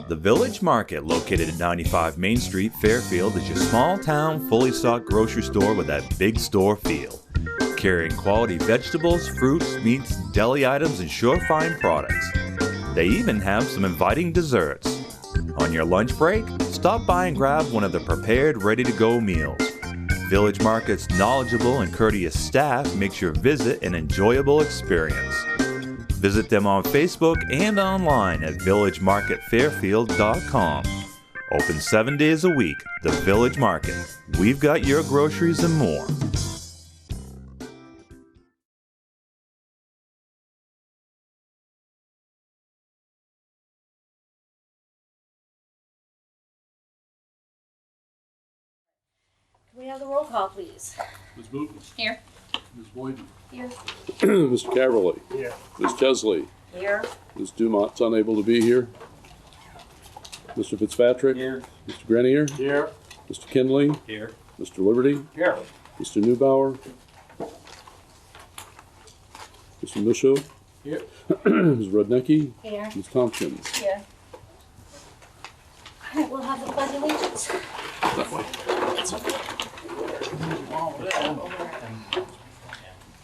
The Village Market, located at 95 Main Street, Fairfield, is your small-town, fully stocked grocery store with that big store feel. Carrying quality vegetables, fruits, meats, deli items, and sure-fine products. They even have some inviting desserts. On your lunch break, stop by and grab one of the prepared, ready-to-go meals. Village Market's knowledgeable and courteous staff makes your visit an enjoyable experience. Visit them on Facebook and online at villagemarketfairfield.com. Open 7 days a week, the Village Market. We've got your groceries and more. Can we have the roll call, please? Ms. Booton. Here. Ms. Boyden. Here. Mr. Caverly. Here. Ms. Chesley. Here. Ms. Dumont's unable to be here. Mr. Fitzpatrick. Here. Mr. Grenier. Here. Mr. Kindling. Here. Mr. Liberty. Here. Mr. Neubauer. Mr. Musho. Here. Ms. Rudnicki. Here. Ms. Tompkins. Here. All right, we'll have the pledge of allegiance. That way.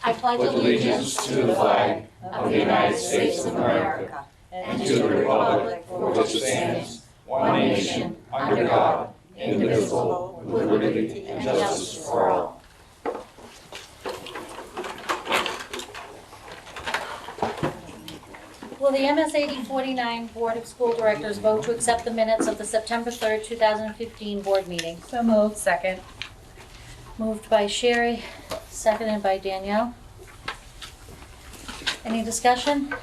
I pledge allegiance to the flag of the United States of America and to the republic for which it stands, one nation, under God, indivisible, with liberty and justice for all. Will the msad49 Board of School Directors vote to accept the minutes of the September 3rd, 2015 board meeting? So moved. Second. Moved by Sherry, seconded by Danielle. Any discussion?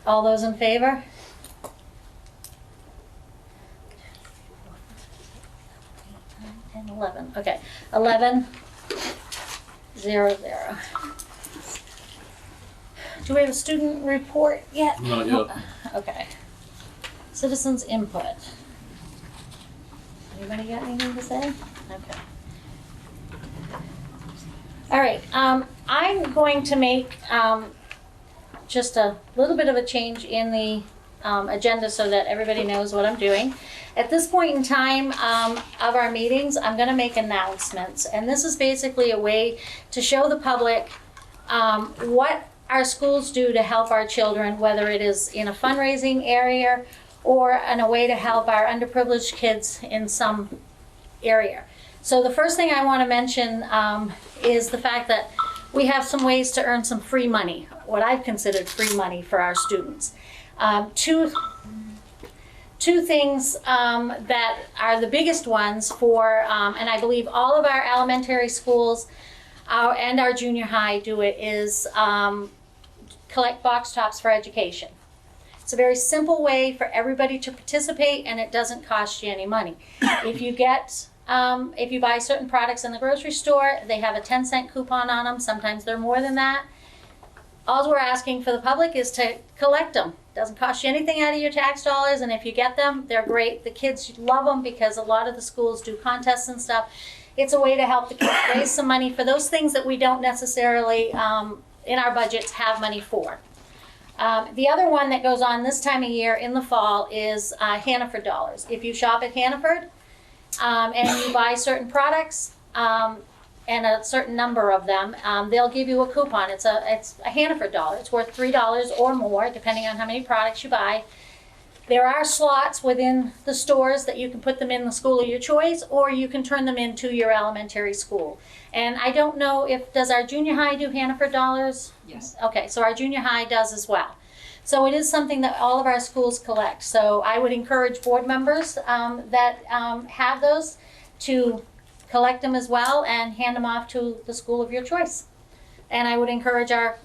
All those in favor? And 11, okay. 11, 0, 0. Do we have a student report yet? Not yet. Okay. Citizens input. Anybody got anything to say? Okay. All right, I'm going to make just a little bit of a change in the agenda so that everybody knows what I'm doing. At this point in time of our meetings, I'm going to make announcements, and this is basically a way to show the public what our schools do to help our children, whether it is in a fundraising area or in a way to help our underprivileged kids in some area. So the first thing I want to mention is the fact that we have some ways to earn some free money, what I've considered free money for our students. Two things that are the biggest ones for, and I believe all of our elementary schools and our junior high do it, is collect box tops for education. It's a very simple way for everybody to participate, and it doesn't cost you any money. If you buy certain products in the grocery store, they have a 10-cent coupon on them. Sometimes they're more than that. All we're asking for the public is to collect them. Doesn't cost you anything out of your tax dollars, and if you get them, they're great. The kids love them because a lot of the schools do contests and stuff. It's a way to help the kids raise some money for those things that we don't necessarily, in our budgets, have money for. The other one that goes on this time of year in the fall is Hannaford Dollars. If you shop at Hannaford and you buy certain products and a certain number of them, they'll give you a coupon. It's a Hannaford dollar. It's worth $3 or more, depending on how many products you buy. There are slots within the stores that you can put them in the school of your choice, or you can turn them into your elementary school. And I don't know does our junior high do Hannaford Dollars? Yes. Okay, so our junior high does as well. So it is something that all of our schools collect. So I would encourage board members that have those to collect them as well and hand them off to the school of your choice. And I would encourage our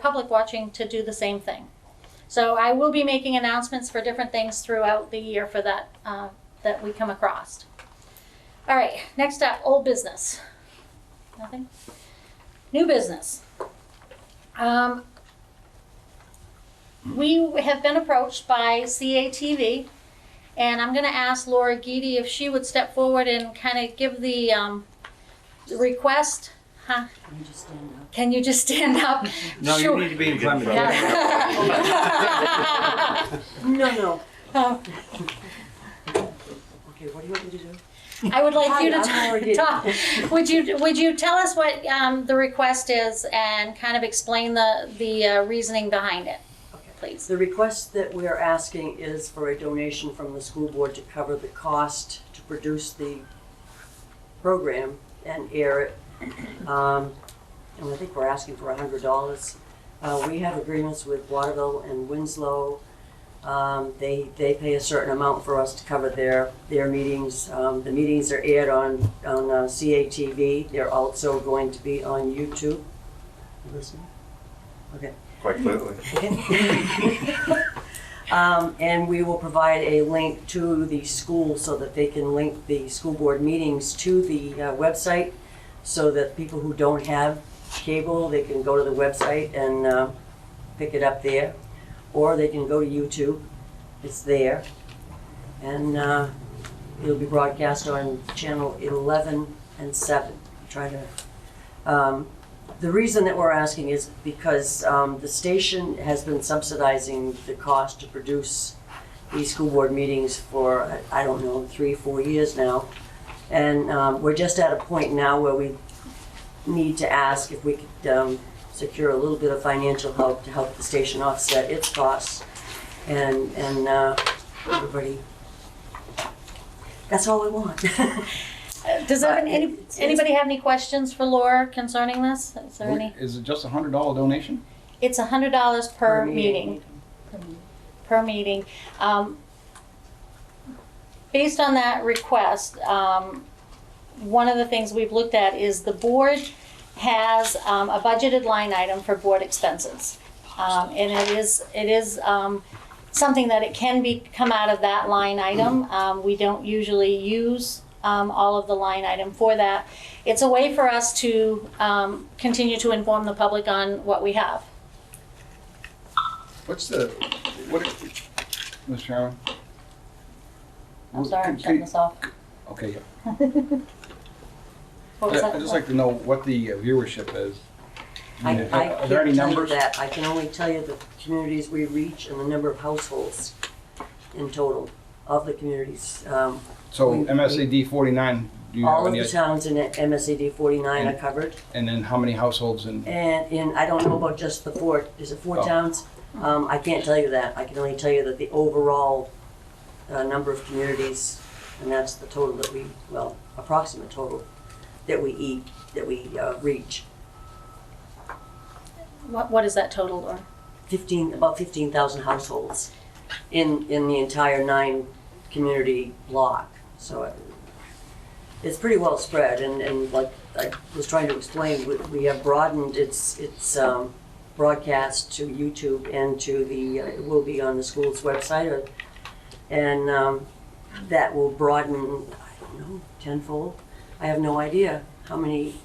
public watching to do the same thing. So I will be making announcements for different things throughout the year for that that we come across. All right, next up, old business. Nothing? New business. We have been approached by CATV, and I'm going to ask Laura Guidi if she would step forward and kind of give the request Huh? Can you just stand up? Can you just stand up? No, Sure. you need to be in front of me. Yeah. No. Oh, Okay, what do you want me to do? I would like you to I'm already- talk. Would you tell us what the request is and kind of explain the reasoning behind it, please? The request that we're asking is for a donation from the school board to cover the cost to produce the program and air it. And I think we're asking for $100. We have agreements with Waterville and Winslow. They pay a certain amount for us to cover their meetings. The meetings are aired on CATV. They're also going to be on YouTube. You listening? Okay. Quite clearly. And we will provide a link to the school so that they can link the school board meetings to the website, so that people who don't have cable, they can go to the website and pick it up there, or they can go to YouTube. It's there, and it'll be broadcast on channel 11 and 7. Try to. The reason that we're asking is because the station has been subsidizing the cost to produce these school board meetings for, I don't know, 3-4 years now. And we're just at a point now where we need to ask if we could secure a little bit of financial help to help the station offset its costs. And everybody, that's all I want. Does anybody have any questions for Laura concerning this? Is there any? Is it just a $100 donation? It's $100 per meeting. Per meeting. Based on that request, one of the things we've looked at is the board has a budgeted line item for board expenses. And it is something that it can come out of that line item. We don't usually use all of the line item for that. It's a way for us to continue to inform the public on what we have. Mr. Chairman? I'm sorry, I'm shutting this off. Okay, yeah. What was that? I'd just like to know what the viewership is. I Are there can't any tell you numbers? that. I can only tell you the communities we reach and the number of households in total of the communities. So MSAD 49, do you All have of any? the towns in MSAD 49 are covered. And then how many households in? And I don't know about just the four, is it 4 Oh. towns? I can't tell you that. I can only tell you that the overall number of communities, and that's the total that we, well, approximate total that we reach. What is that total, Laura? About 15,000 households in the entire 9 community block. So it's pretty well spread, and like I was trying to explain, we have broadened its broadcast to YouTube and to it will be on the school's website, and that will broaden, I don't know, tenfold. I have no idea how many,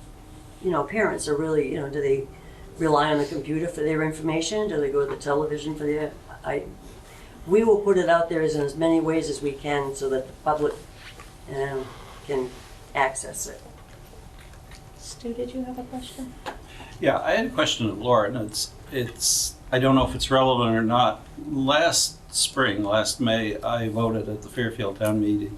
parents are really, do they rely on the computer for their information? Do they go to the television for their, we will put it out there in as many ways as we can so that the public can access it. Stu, did you have a question? Yeah, I had a question of Laura, and it's I don't know if it's relevant or not. Last May, I voted at the Fairfield Town Meeting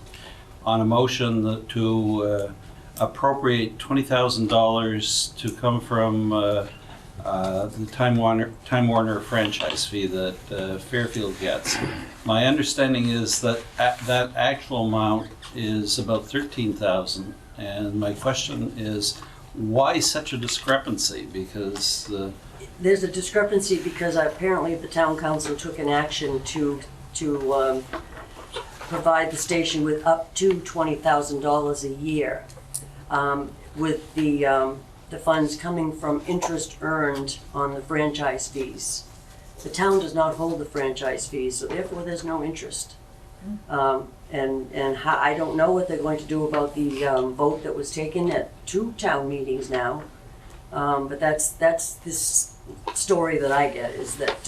on a motion to appropriate $20,000 to come from the Time Warner franchise fee that Fairfield gets. My understanding is that that actual amount is about $13,000, and my question is, why such a discrepancy? Because There's a discrepancy because apparently the town council took an action to provide the station with up to $20,000 a year, with the funds coming from interest earned on the franchise fees. The town does not hold the franchise fees, so therefore there's no interest. I don't know what they're going to do about the vote that was taken at 2 town meetings now. But that's this story that I get, is that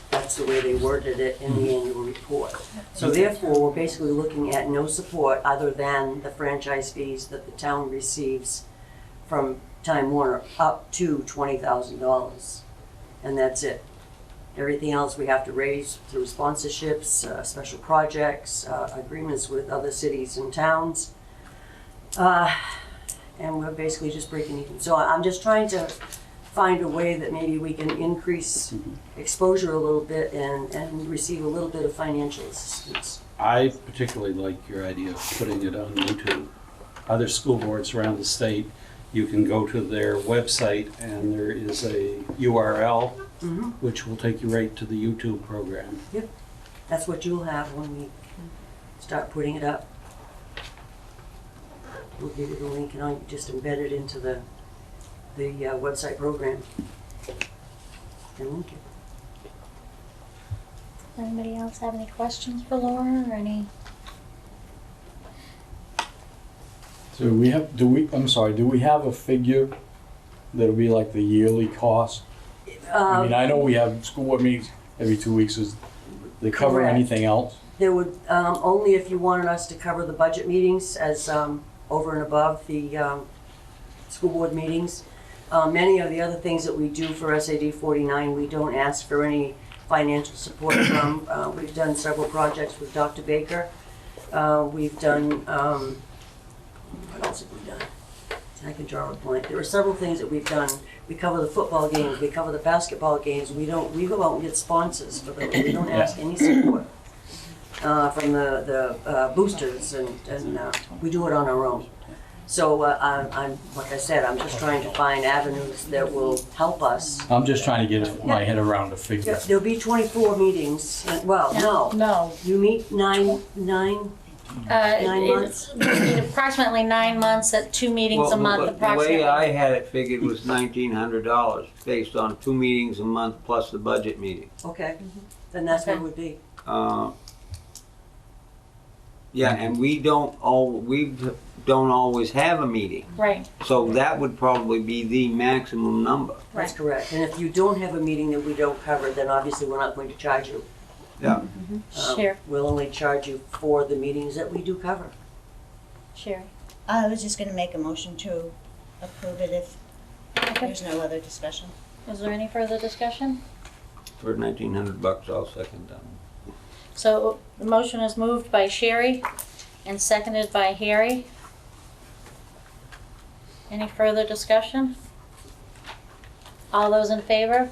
that's the way they worded it in the annual report. So therefore, we're basically looking at no support other than the franchise fees that the town receives from Time Warner up to $20,000, and that's it. Everything else we have to raise through sponsorships, special projects, agreements with other cities and towns. And we're basically just breaking even. So I'm just trying to find a way that maybe we can increase exposure a little bit and receive a little bit of financial assistance. I particularly like your idea of putting it on YouTube. Other school boards around the state, you can go to their website and there is a URL which will take you right to the YouTube program. Yep, that's what you'll have when we start putting it up. We'll give you the link and I'll just embed it into the website program and link it. Anybody else have any questions for Laura or any? So do we have a figure that'll be like the yearly cost? I mean, I know we have school board meetings every 2 weeks. Does they cover Correct. anything else? There would, only if you wanted us to cover the budget meetings as over and above the school board meetings. Many of the other things that we do for SAD49, we don't ask for any financial support from. We've done several projects with Dr. Baker. We've done, what else have we done? I can draw a blank. There are several things that we've done. We cover the football games, we cover the basketball games. We go out and get sponsors for those. We don't ask any support from the boosters, and we do it on our own. So I'm, like I said, I'm just trying to find avenues that will help us. I'm just trying to get my head around the figure. There'll be 24 meetings. Well, no. No. You meet nine 9 months? It's approximately 9 months at 2 meetings a month The approximately. way I had it figured was $1,900 based on 2 meetings a month plus the budget meeting. Okay, then that's what it Okay. would be. Yeah, and we don't always have a meeting, Right, so that would probably be the maximum number. That's correct. And if you don't have a meeting that we don't cover, then obviously we're not going to charge you. Yeah. Sure. We'll only charge you for the meetings that we do cover. Sherry. I was just gonna make a motion to approve it if Okay. there's no other discussion. Is there any further discussion? For $1,900, I'll second that. So the motion is moved by Sherry and seconded by Harry. Any further discussion? All those in favor?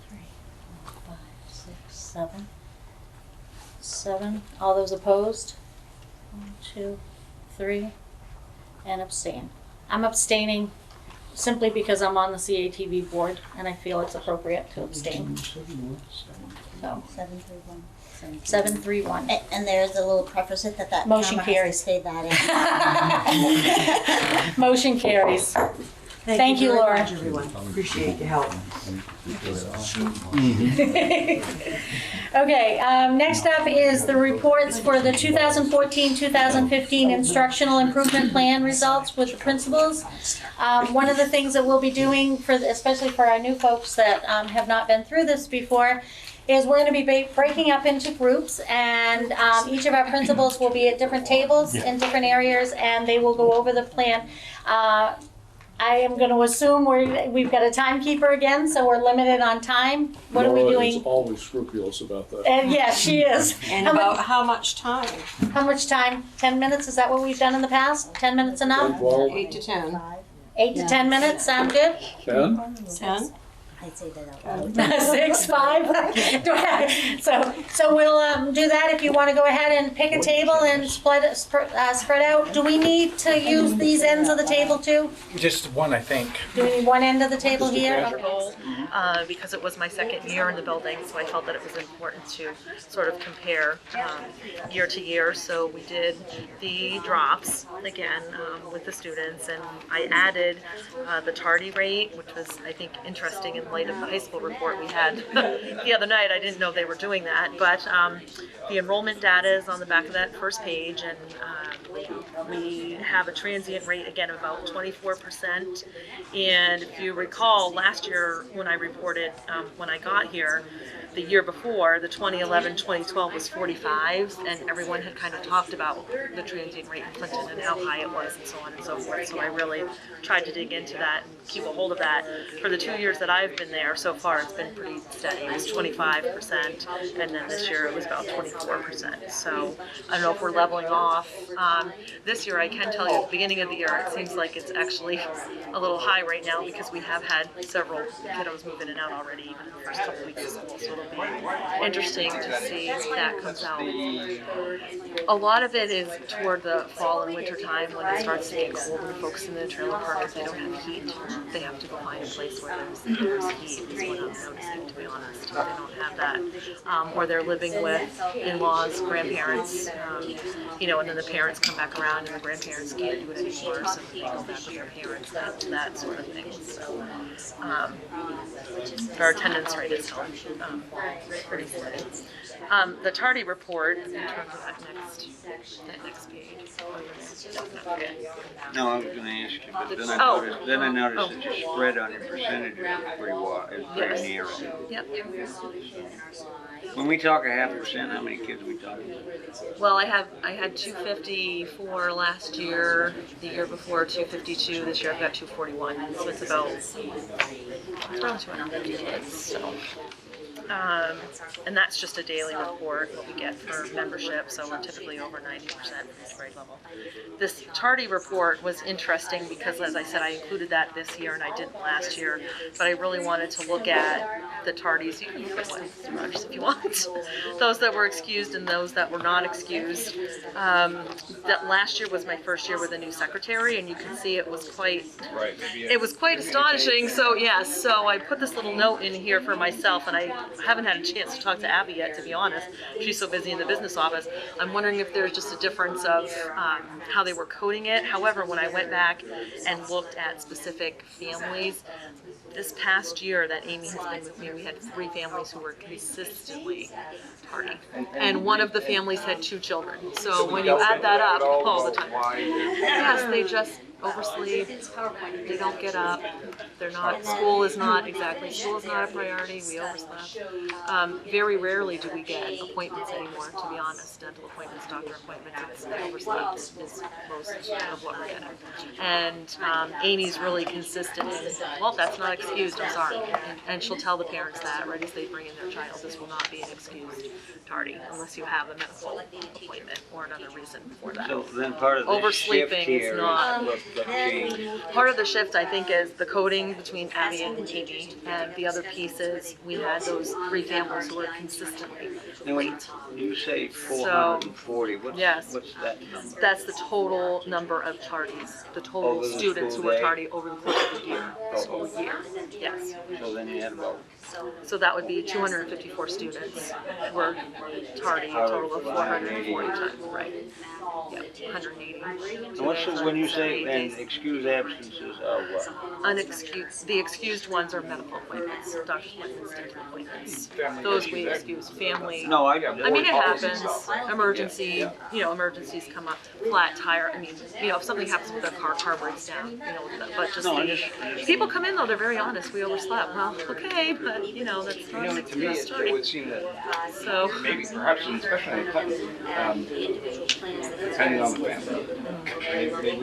3, 4, 5, 6, 7. 7. All those opposed? 1, 2, 3. And abstain. I'm abstaining simply because I'm on the CATV board and I feel it's appropriate to abstain. So, 731. 731. And there's a little preface it that Motion camera carries. has to stay that in. Motion carries. Thank you, very Laura. much, everyone. Appreciate your help. Okay, next up is the reports for the 2014-2015 Instructional Improvement Plan results with the principals. One of the things that we'll be doing, especially for our new folks that have not been through this before, is we're going to be breaking up into groups, and each of our principals will be at different tables in different areas, and they will go over the plan. I am going to assume we've got a timekeeper again, so we're limited on time. What are we Laura doing? is always scrupulous about that. And yes, she is. And How about much, how much time? how much time? 10 minutes? Is that what we've done in the past? 10 minutes enough? 12, 8 to 10. 8 to 10 minutes? Sound good? 10? 10? I'd say that out loud. 6, 5. So we'll do that. If you want to go ahead and pick a table and spread out. Do we need to use these ends of the table too? Just one, I think. Do we need one end of the table here? Because it was my second year in the building, so I felt that it was important to sort of compare year to year. So we did the drops again with the students, and I added the tardy rate, which was, I think, interesting in light of the high school report we had the other night. I didn't know they were doing that, but the enrollment data is on the back of that first page, and We have a transient rate, again, of about 24%. And if you recall, last year when I reported, when I got here, the year before, the 2011, 2012 was 45, and everyone had kind of talked about the transient rate in Clinton and how high it was and so on and so forth. So I really tried to dig into that and keep a hold of that. For the 2 years that I've been there, so far it's been pretty steady. It was 25%, and then this year it was about 24%. So I don't know if we're leveling off. This year, I can tell you at the beginning of the year, it seems like it's actually a little high right now because we have had several kiddos move in and out already, even in the first couple weeks of school. So it'll be interesting to see if that comes out. A lot of it is toward the fall and winter time when it starts to get cold and folks in the trailer park, if they don't have heat, they have to go find a place where there's heat, is what I'm noticing, to be honest. They don't have that. Or they're living with in-laws, grandparents, and then the parents come back around and the grandparents can't do it anymore, so they go back with their parents, that sort of thing. So our attendance rate is held pretty steady. The tardy report, in terms of that next page. No, I was gonna ask you, but then I noticed that your spread on your percentages is pretty wide, is pretty narrow. Yep. When we talk a 0.5%, how many kids are we talking about? Well, I had 254 last year, the year before 252, this year I've got 241, so it's around 250 kids, so. And that's just a daily report, what we get for membership, so we're typically over 90% for each grade level. This tardy report was interesting because, as I said, I included that this year and I didn't last year, but I really wanted to look at the tardies. You can look at one if you want. Those that were excused and those that were not excused. That last year was my first year with a new secretary, and you can see it was quite astonishing. So yes, so I put this little note in here for myself, and I haven't had a chance to talk to Abby yet, to be honest. She's so busy in the business office. I'm wondering if there's just a difference of how they were coding it. However, when I went back and looked at specific families, this past year that Amy has been with me, we had 3 families who were consistently tardy. And one of the families had 2 children. So when you add that up all the time, yes, they just oversleep, they don't get up, school is not a priority, we overslept. Very rarely do we get appointments anymore, to be honest, dental appointments, doctor appointments, it's overslept is most of what we're getting. And Amy's really consistent in, well, that's not excused, I'm sorry. And she'll tell the parents that right as they bring in their child, this will not be an excused tardy unless you have a medical appointment or another reason for that. So then part of the Oversleeping shift here is not. what changed. Part of the shift, I think, is the coding between Abby and Amy, and the other piece is we had those 3 families who were consistently Now, when late. you say 440, what's Yes. that number? That's the total number of tardies, the total Over the students who school were day? tardy over the course of the year, school year, yes. So then you had about, So that would be 254 students were tardy, a total of 440 times, right? Yep, 180. and what's the, when you say, and excused absences are what? Unexcused, the excused ones are medical appointments, doctor's appointments, dental appointments. Those we excuse, family. No, I mean, it happens, emergency, emergencies come up, flat tire, if something happens with a car breaks down, but just people come in though, they're very honest, we overslept, well, okay, but, that's not an To me, excuse. it would seem that So, maybe, perhaps, especially in Clinton, depending on the family, maybe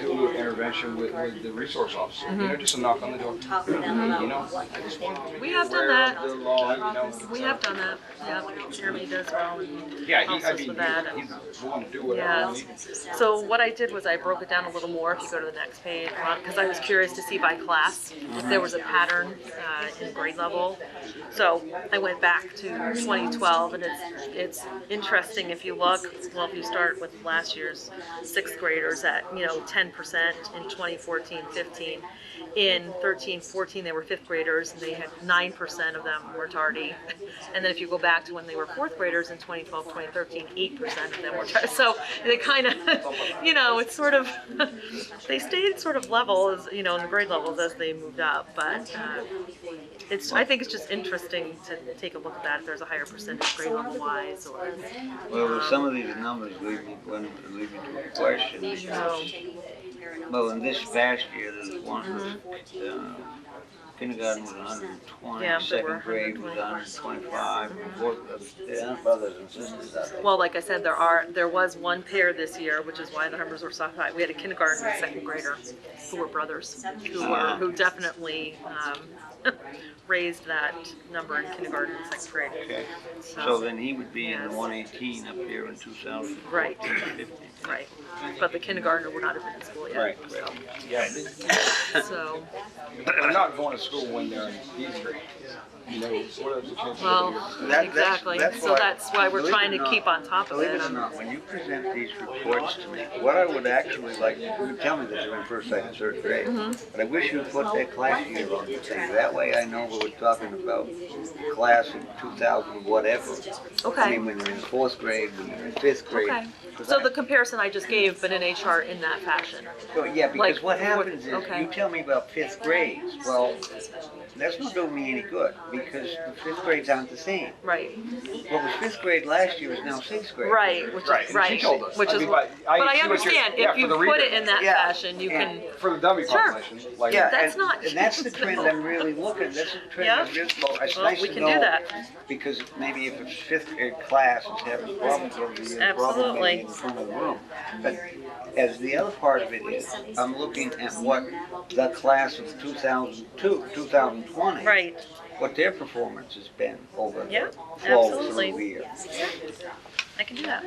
do an intervention with the resource officer, just a knock on the door. I just want to we be have done aware that. of the law, We have done that, yeah, Jeremy does well and Yeah, helps us with that. he's willing to do whatever Yeah, he needs. so what I did was I broke it down a little more, if you go to the next page, because I was curious to see by class if there was a pattern in grade level. So I went back to 2012, and it's interesting if you look, if you start with last year's 6th graders at, 10% in 2014-15. In 13-14, they were 5th graders, and they had 9% of them were tardy. And then if you go back to when they were 4th graders in 2012-2013, 8% of them were tardy. So they kind of, it's sort of, they stayed sort of level, as in the grade levels as they moved up. But it's I think it's just interesting to take a look at that, if there's a higher percentage grade level wise, or, Well, with some of these numbers lead me to a question. you know, Well, in this past year, there's one, kindergarten was 120, Yeah, there were second grade was 125, fourth, brothers and sisters. well, like I said, there was one pair this year, which is why the numbers were so high. We had a kindergarten and a second grader who were brothers, who definitely raised that number in kindergarten and second grade. Okay. So then he would be in the Yes. 118 up here in 2015. Right. Right. But the kindergartner would not have been in school yet. Right. So, Yeah. so They're not going to school when they're in these grades. You know, what are the chances? well, That's- exactly. that's So why- that's why we're believe trying it to or keep on top of Believe it. it or not, when you present these reports to me, what I would actually like, you tell me that you're in first, second, third grade, Mm-hmm. but I wish you'd put that class year on the thing. That way I know what we're talking about, class in 2000 whatever. I Okay. mean, when you're in fourth grade, when you're in fifth grade. Okay. So the comparison I just gave, but in a chart in that fashion. So, yeah, because like, what happens is, okay. you tell me about fifth grades, well, that's not doing me any good, because the fifth grades aren't the same. Right. What was fifth grade last year is now sixth grade. Right. Which Right, is and right. she told us. Which I is. mean, But but I I see what you're- understand yeah, if for you the put reader. it in that Yeah, fashion, you and can. For the dummy Sure. population, like. Yeah, That's and, not- and that's the trend I'm really looking. That's the trend I'm Yeah. really. Well, it's Well, nice we to can know do that. because maybe if a fifth grade class is having problems over the years, Absolutely. probably in front of the room. But as the other part of it is, I'm looking at what the class of 2002, 2020, Right. what their performance has been over Yeah, the flow absolutely. through the year. I can do that.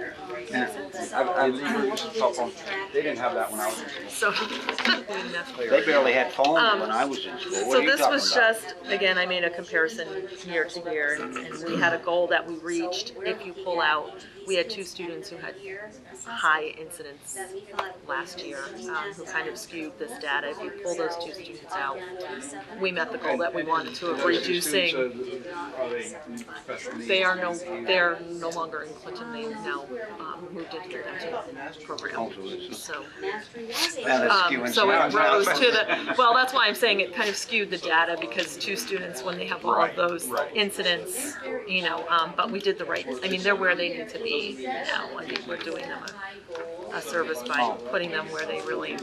They didn't have that when I was in school. So. They barely had phones when I was in school. What So are you this talking was about? just, again, I made a comparison year to year, and we had a goal that we reached. If you pull out, we had 2 students who had high incidence last year, who kind of skewed this data. If you pull those 2 students out, we met the goal that we wanted to of reducing. They are no longer in Clinton. They've now moved into the Clinton program. So. So it rose to the, well, that's why I'm saying it kind of skewed the data, because 2 students, when they have all of those incidents, you know, but we did the right, I mean, they're where they need to be now. I think we're doing them a service by putting them where they really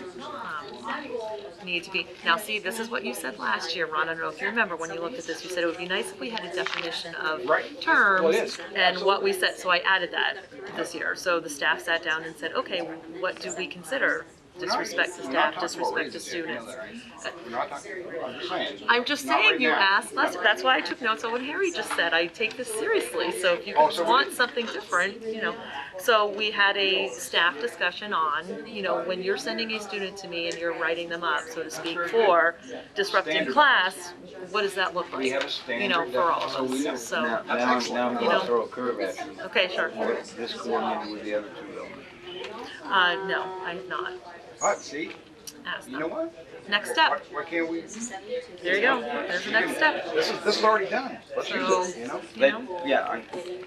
need to be. Now, see, this is what you said last year, Ron. I don't know if you remember when you looked at this, you said it would be nice if we had a definition of terms Well, it is. and what we said, so I added that this year. So the staff sat down and said, okay, what do we consider disrespect to staff, disrespect to students? We're not talking, I'm just saying. I'm just Not saying, right you now. asked last, that's why I took notes on what Harry just said. I take this seriously, so if you So want something different, you know. So we had a staff discussion on, you know, when you're sending a student to me and you're writing them up, so to speak, for disrupting Standard. class, what does that look We have like? a standard. You know, for all so we of know. us, so, Now I'm You going know. to throw a curve at you. okay, sure. What's this coordinated with the other 2 buildings? No, I have not All right, see, asked you know them. what? Next Why, step, why can't we? there you go, there's the next step. This is already done. Let's use So, it, you know? you know, But, yeah,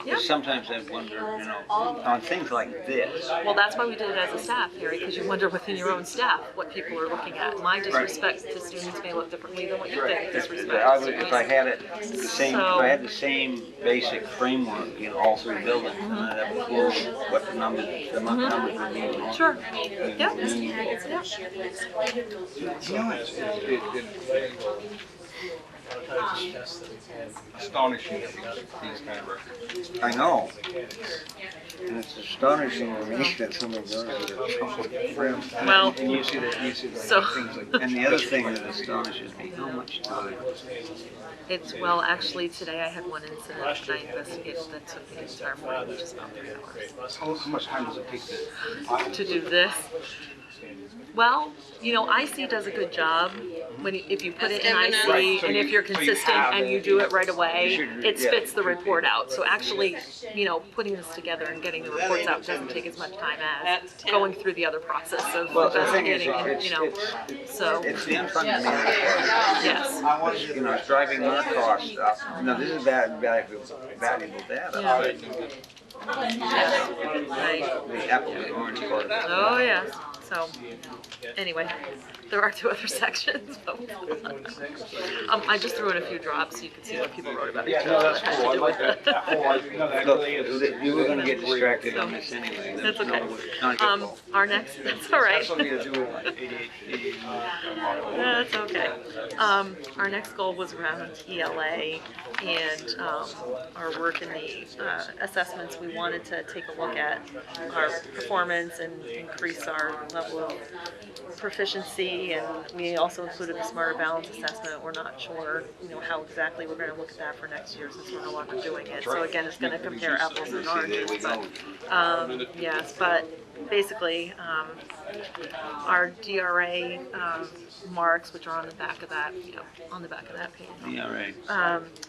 Yeah. sometimes I wonder, you know, on things like this. well, that's why we did it as a staff, Harry, because you wonder within your own staff what people are looking at. My disrespect to students may look differently than what you think If disrespect I to would, if students. I had it the same, if I had the same basic framework in all 3 buildings, then I'd have a clue what the numbers would be. and all. Sure. Yeah. You know, it's astonishing, these kind of records. I know. And it's astonishing to me that some of those are from. Well, And you see the So- things like. And the other thing that astonishes me, how much time. it's, well, actually, today I had one incident that I investigated that took me an entire morning, which is about 3 hours. How much time does it take To do this. Well, you know, IC does a good job when if you put it in IC Right, so and if you- you're so you consistent have and it, you do it right away, You should- it yeah. spits the report out. So actually, you know, putting this together and getting the reports out doesn't take as much time as going through the other process of Well, the thing is, investigating and, you know, so, it's the unfunded mandate. yes. You know, it's driving our costs up. No, this is valuable data. Yeah. Right? Right. The apple and orange part of it. Oh, yes. So, anyway, there are 2 other sections. But I just threw in a few drops so you can see what people wrote about each other. That had to do with it. Look, you were gonna get distracted on this anyway. That's okay. Not your fault. Our next, that's all right. That's something to do with like ADHD. That's okay. Our next goal was around ELA and our work in the assessments. We wanted to take a look at our performance and increase our level of proficiency, and we also included the Smarter Balance assessment. We're not sure, how exactly we're going to look at that for next year since we're no longer doing it. So again, it's going to compare apples and oranges. But yes, but basically, our DRA marks, which are on the back of that, on the back of that page. DRA.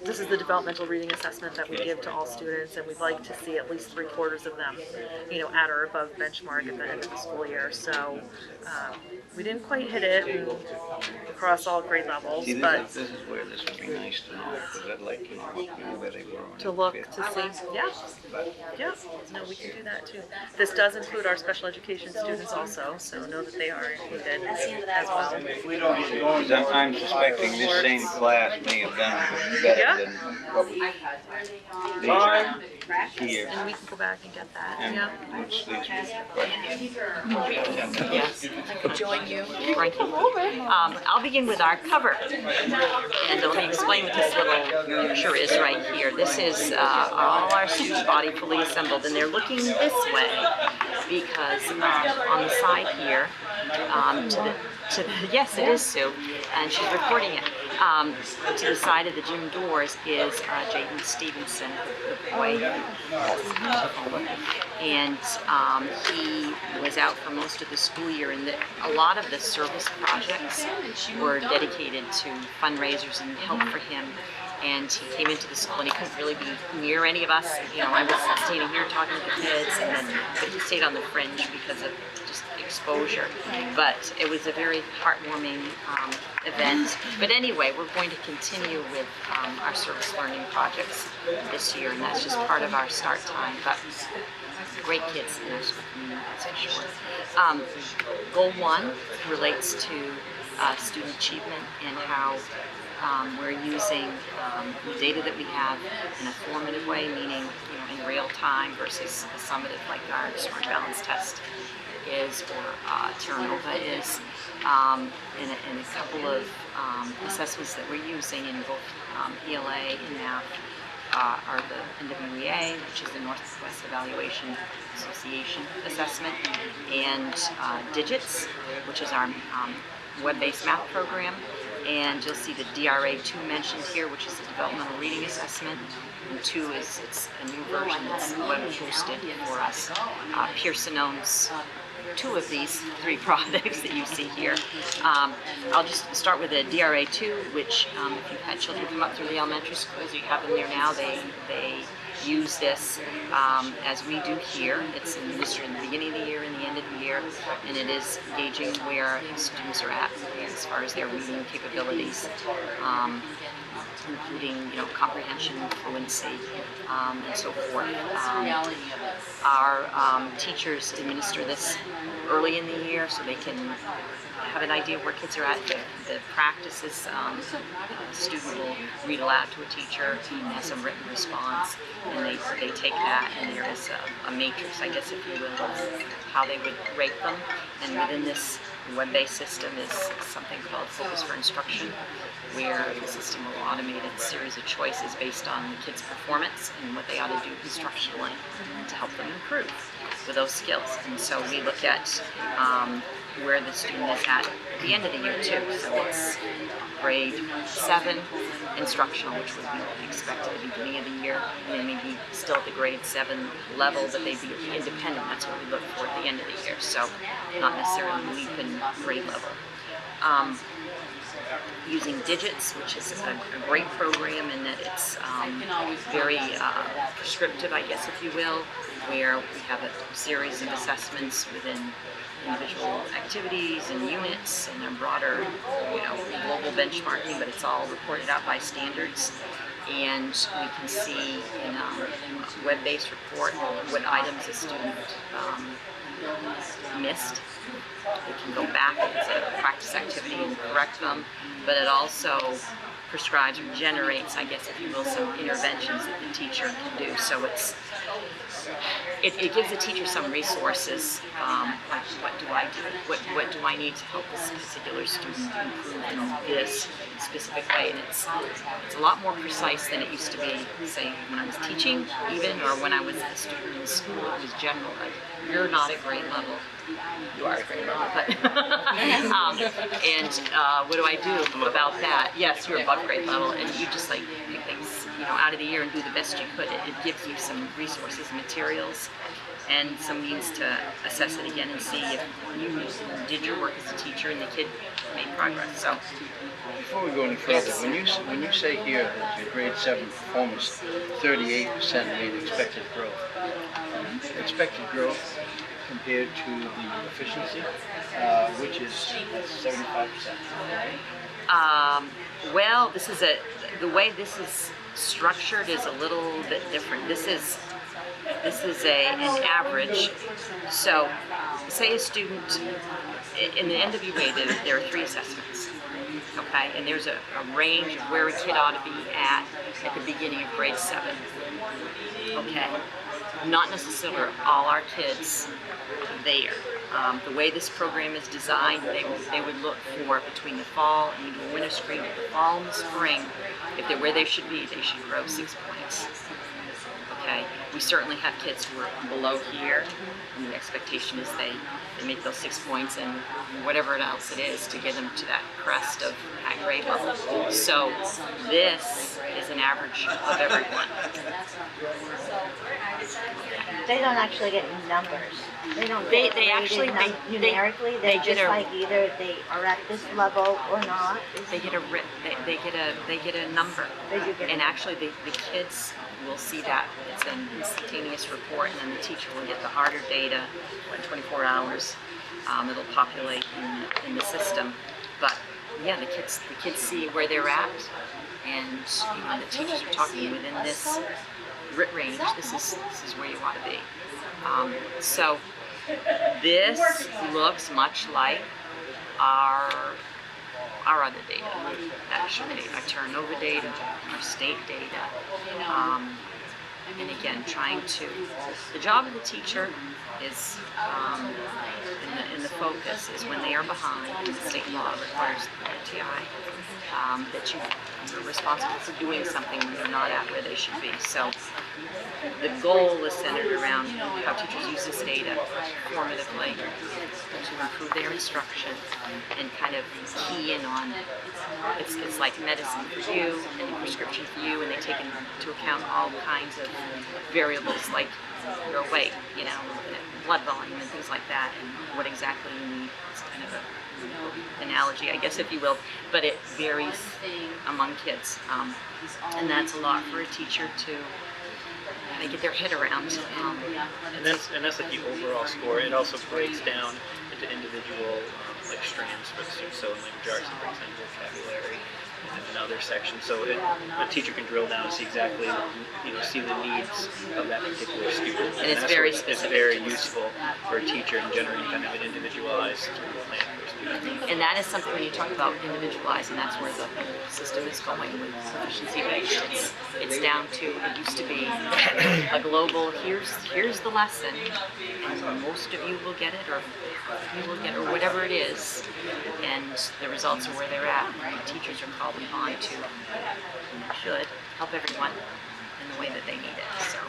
This is the developmental reading assessment that we give to all students, and we'd like to see at least 3/4 of them, at or above benchmark at the end of the school year. So we didn't quite hit it across all grade levels, See, but this is where this would be nice to know, because I'd like to know where they were. to look to see, yeah, no, we can do that too. This does include our special education students also, so know that they are included as well. Because I'm suspecting this same class may have done better than what we here. And we can go back and get that, And yeah. which leads me to the question. Yes, I could join you. Thank you. I'll begin with our cover. And let me explain what this little picture is right here. This is all our student body fully assembled, and they're looking this way because on the side here, yes, it is Sue, and she's recording it. To the side of the gym doors is Jaden Stevenson, the boy, and he was out for most of the school year, and a lot of the service projects were dedicated to fundraisers and help for him. And he came into the school and he couldn't really be near any of us. I was standing here talking to the kids, but he stayed on the fringe because of just exposure. But it was a very heartwarming event. But anyway, we're going to continue with our service learning projects this year, and that's just part of our start time. But great kids in our school community, that's for sure. Goal 1 relates to student achievement and how we're using the data that we have in a formative way, meaning in real time versus a summative like our Smart Balance test is, or Terra Nova is, and a couple of assessments that we're using in both ELA and math are the NWEA, which is the Northwest Evaluation Association assessment, and Digits, which is our web-based math program. And you'll see the DRA2 mentioned here, which is the developmental reading assessment. And 2 is it's a new version that's web hosted for us. Pearson owns 2 of these 3 products that you see here. I'll just start with the DRA2, which if you've had children come up through the elementary schools, you have them there now. They use this as we do here. It's administered in the beginning of the year and the end of the year, and it is gauging where students are at as far as their reading capabilities, including comprehension, fluency, and so forth. Our teachers administer this early in the year so they can have an idea of where kids are at. The practices, a student will read aloud to a teacher and has some written response, and they take that, and there is a matrix, I guess, if you will, of how they would rate them. And within this web-based system is something called Focus for Instruction, where the system will automate a series of choices based on the kids' performance and what they ought to do instructionally to help them improve with those skills. And so we look at where the student is at the end of the year too. So it's grade 7 instructional, which would be expected at the beginning of the year, and then maybe still at the grade 7 level, but they'd be independent. That's what we look for at the end of the year. So not necessarily leap in grade level. Using Digits, which is a great program in that it's very prescriptive, I guess, if you will, where we have a series of assessments within individual activities and units and their broader, global benchmarking, but it's all reported out by standards. And we can see in a web-based report what items a student missed. They can go back as a practice activity and correct them, but it also prescribes or generates, I guess, if you will, some interventions that the teacher can do. So it gives the teacher some resources, like what do I do? What do I need to help this particular student improve in this specific way? And it's a lot more precise than it used to be, say, when I was teaching, even, or when I was a student in school. It was general, like, you're not at grade level. You are at grade level, but what do I do about that? Yes, you're above grade level, and you just like pick things, out of the air and do the best you could. It gives you some resources, materials, and some means to assess it again and see if you did your work as a teacher and the kid made progress. So, Before we go any further, when you say here that your grade 7 performance 38% made expected growth compared to the efficiency, which is 75%, right? Well, the way this is structured is a little bit different. This is an average. So, say a student in the NWA, there are 3 assessments. Okay, and there's a range of where a kid ought to be at the beginning of grade 7. Okay, not necessarily all our kids there. The way this program is designed, they would look for between the fall and the winter screen, the fall and the spring, if they're where they should be, they should grow 6 points. Okay, we certainly have kids who are below here, and the expectation is they make those 6 points and whatever else it is to get them to that crest of at grade level. So this is an average of everyone. They don't actually get numbers. They don't They get graded actually numerically. they They're get just a- like either they are at this level or not. They get a number, They do get a and actually the kids will see that. It's an instantaneous report, and then the teacher will get the harder data in 24 hours. It'll populate in the system, but yeah, the kids see where they're at, and the teachers are talking within this range. This is where you want to be. So this looks much like our other data, actually, our turnover data, our state data, and again, the job of the teacher is, in the focus is when they are behind, the state law requires the RTI, that you're responsible for doing something when they're not at where they should be. So the goal is centered around how teachers use this data formatively to improve their instruction and kind of key in on it's like medicine for you and a prescription for you, and they take into account all kinds of variables like your weight, looking at blood volume and things like that, and what exactly you need. It's kind of an analogy, I guess, if you will, but it varies among kids, and that's a lot for a teacher to kind of get their head around. And that's like the overall score. It also breaks down into individual like strands for the students. So in language arts, it breaks down vocabulary and other sections. So a teacher can drill down and see exactly, see the needs of that particular student. And it's that's very where specific. It's very useful for a teacher in generating kind of an individualized plan for a student. And that is something when you talk about individualizing, that's where the system is going with efficiency based. It's down to, it used to be a global, here's the lesson, and most of you will get it, or you will get, or whatever it is, and the results are where they're at. The teachers are called upon to, should, help everyone in the way that they need it. So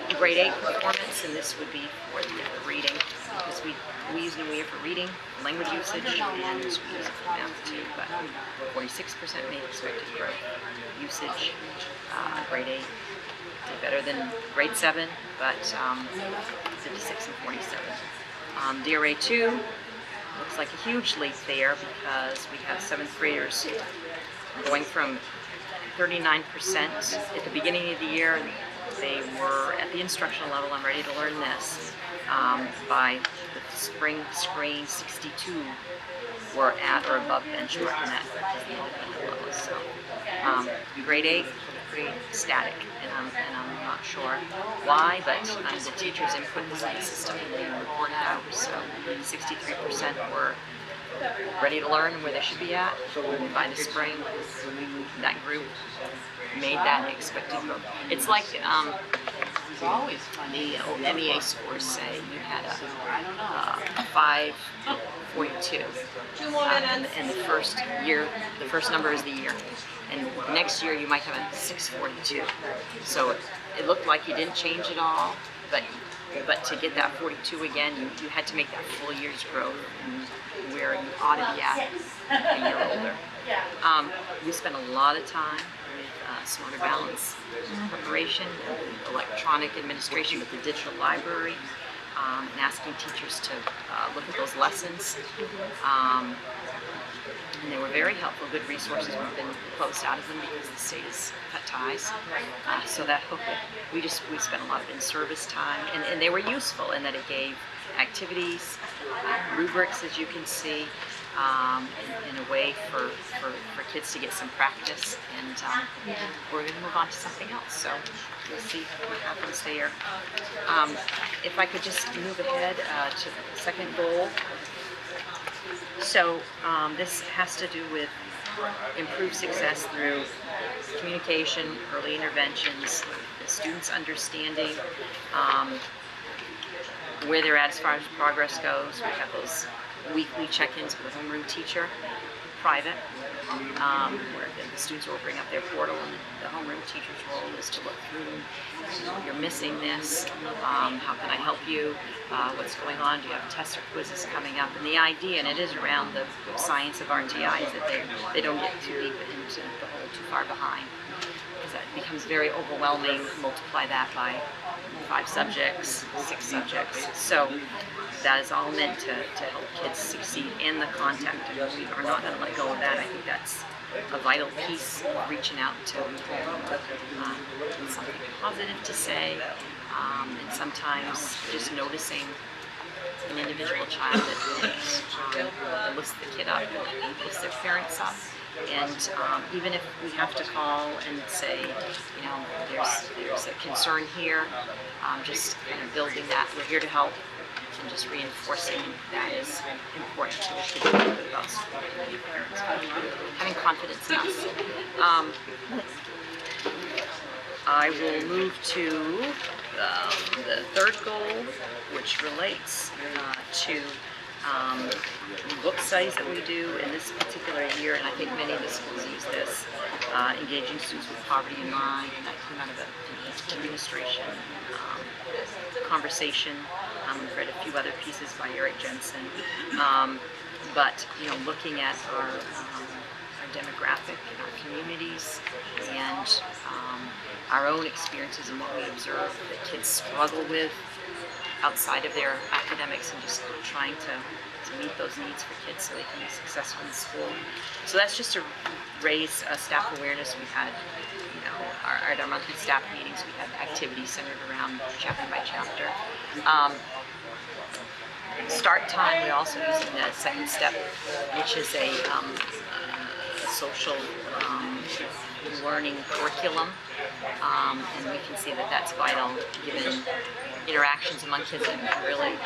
the grade 8 performance, and this would be for the reading, because we use NUIA for reading, language usage, and we use it for math too, but 46% made expected growth. Usage, grade 8 did better than grade 7, but 56 and 47. DRA 2 looks like a huge leap there, because we have 7th graders going from 39% at the beginning of the year. They were at the instructional level, I'm ready to learn this. By the spring screen, 62 were at or above benchmark, and that is the independent level. So grade 8, pretty static, and I'm not sure why, but the teachers input was in the system and they reported out, so 63% were ready to learn where they should be at. By the spring, that group made that expected growth. It's like the MEA scores say you had a 542, and the first year, the first number is the year, and the next year you might have a 642. So it looked like you didn't change at all, but to get that 42 again, you had to make that full year's growth and where you ought to be at a year older. We spent a lot of time with Smarter Balance preparation, electronic administration with the digital library, and asking teachers to look at those lessons. And they were very helpful, good resources. We've been closed out of them because the state has cut ties. So that we spent a lot of in-service time, and they were useful in that it gave activities, rubrics, as you can see, in a way for kids to get some practice. And we're going to move on to something else. So we'll see what happens there. If I could just move ahead to the second goal. So this has to do with improved success through communication, early interventions, the students understanding where they're at as far as progress goes. We have those weekly check-ins with a homeroom teacher, private, where the students will bring up their portal, and the homeroom teacher's role is to look through, you're missing this, how can I help you, what's going on, do you have tests or quizzes coming up, and the idea, and it is around the science of RTI, is that they don't get too deep into the hole, too far behind, because that becomes very overwhelming. Multiply that by 5 subjects, 6 subjects, so that is all meant to help kids succeed in the contact, and we are not going to let go of that. I think that's a vital piece of reaching out to something positive to say, and sometimes just noticing an individual child that lifts the kid up and lifts their parents up. And even if we have to call and say, you know, there's a concern here, just kind of building that, we're here to help, and just reinforcing that is important to the kids about school and parents having confidence in us. I will move to the third goal, which relates to book studies that we do in this particular year, and I think many of the schools use this, engaging students with poverty in mind, and that came out of the administration conversation. We've read a few other pieces by Eric Jensen, but you know, looking at our demographic in our communities and our own experiences and what we observe that kids struggle with outside of their academics, and just trying to meet those needs for kids so they can be successful in school. So that's just to raise staff awareness. We had, you know, at our monthly staff meetings, we had activities centered around chapter by chapter. Start time, we also using the second step, which is a social learning curriculum, and we can see that that's vital given interactions among kids that can really be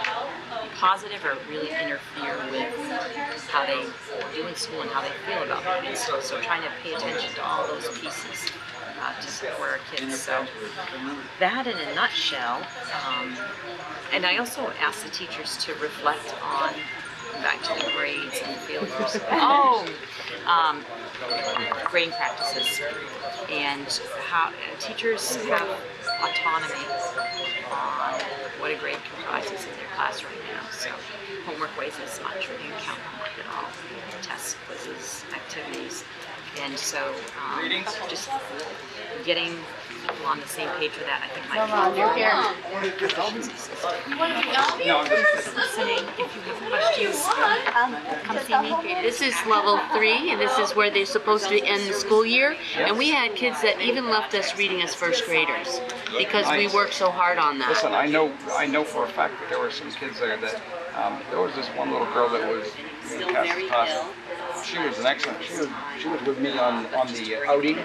positive or really interfere with how they do in school and how they feel about being in school. So trying to pay attention to all those pieces to support our kids. So that in a nutshell. And I also ask the teachers to reflect on, back to the grades and failures. Grading practices, and how teachers have autonomy on what a grade comprises in their class right now. So homework weighs as much, or you count homework at all, tests, quizzes, activities, and so just getting people on the same page with that, I think, might be listening. If you have questions, come see me. This is level 3, and this is where they're supposed to end the school year. And we had kids that even left us reading as first graders because we worked so hard on that. Listen, I know for a fact that there were some kids there that there was this one little girl that was still very ill. she was an excellent. She was with me on the outing,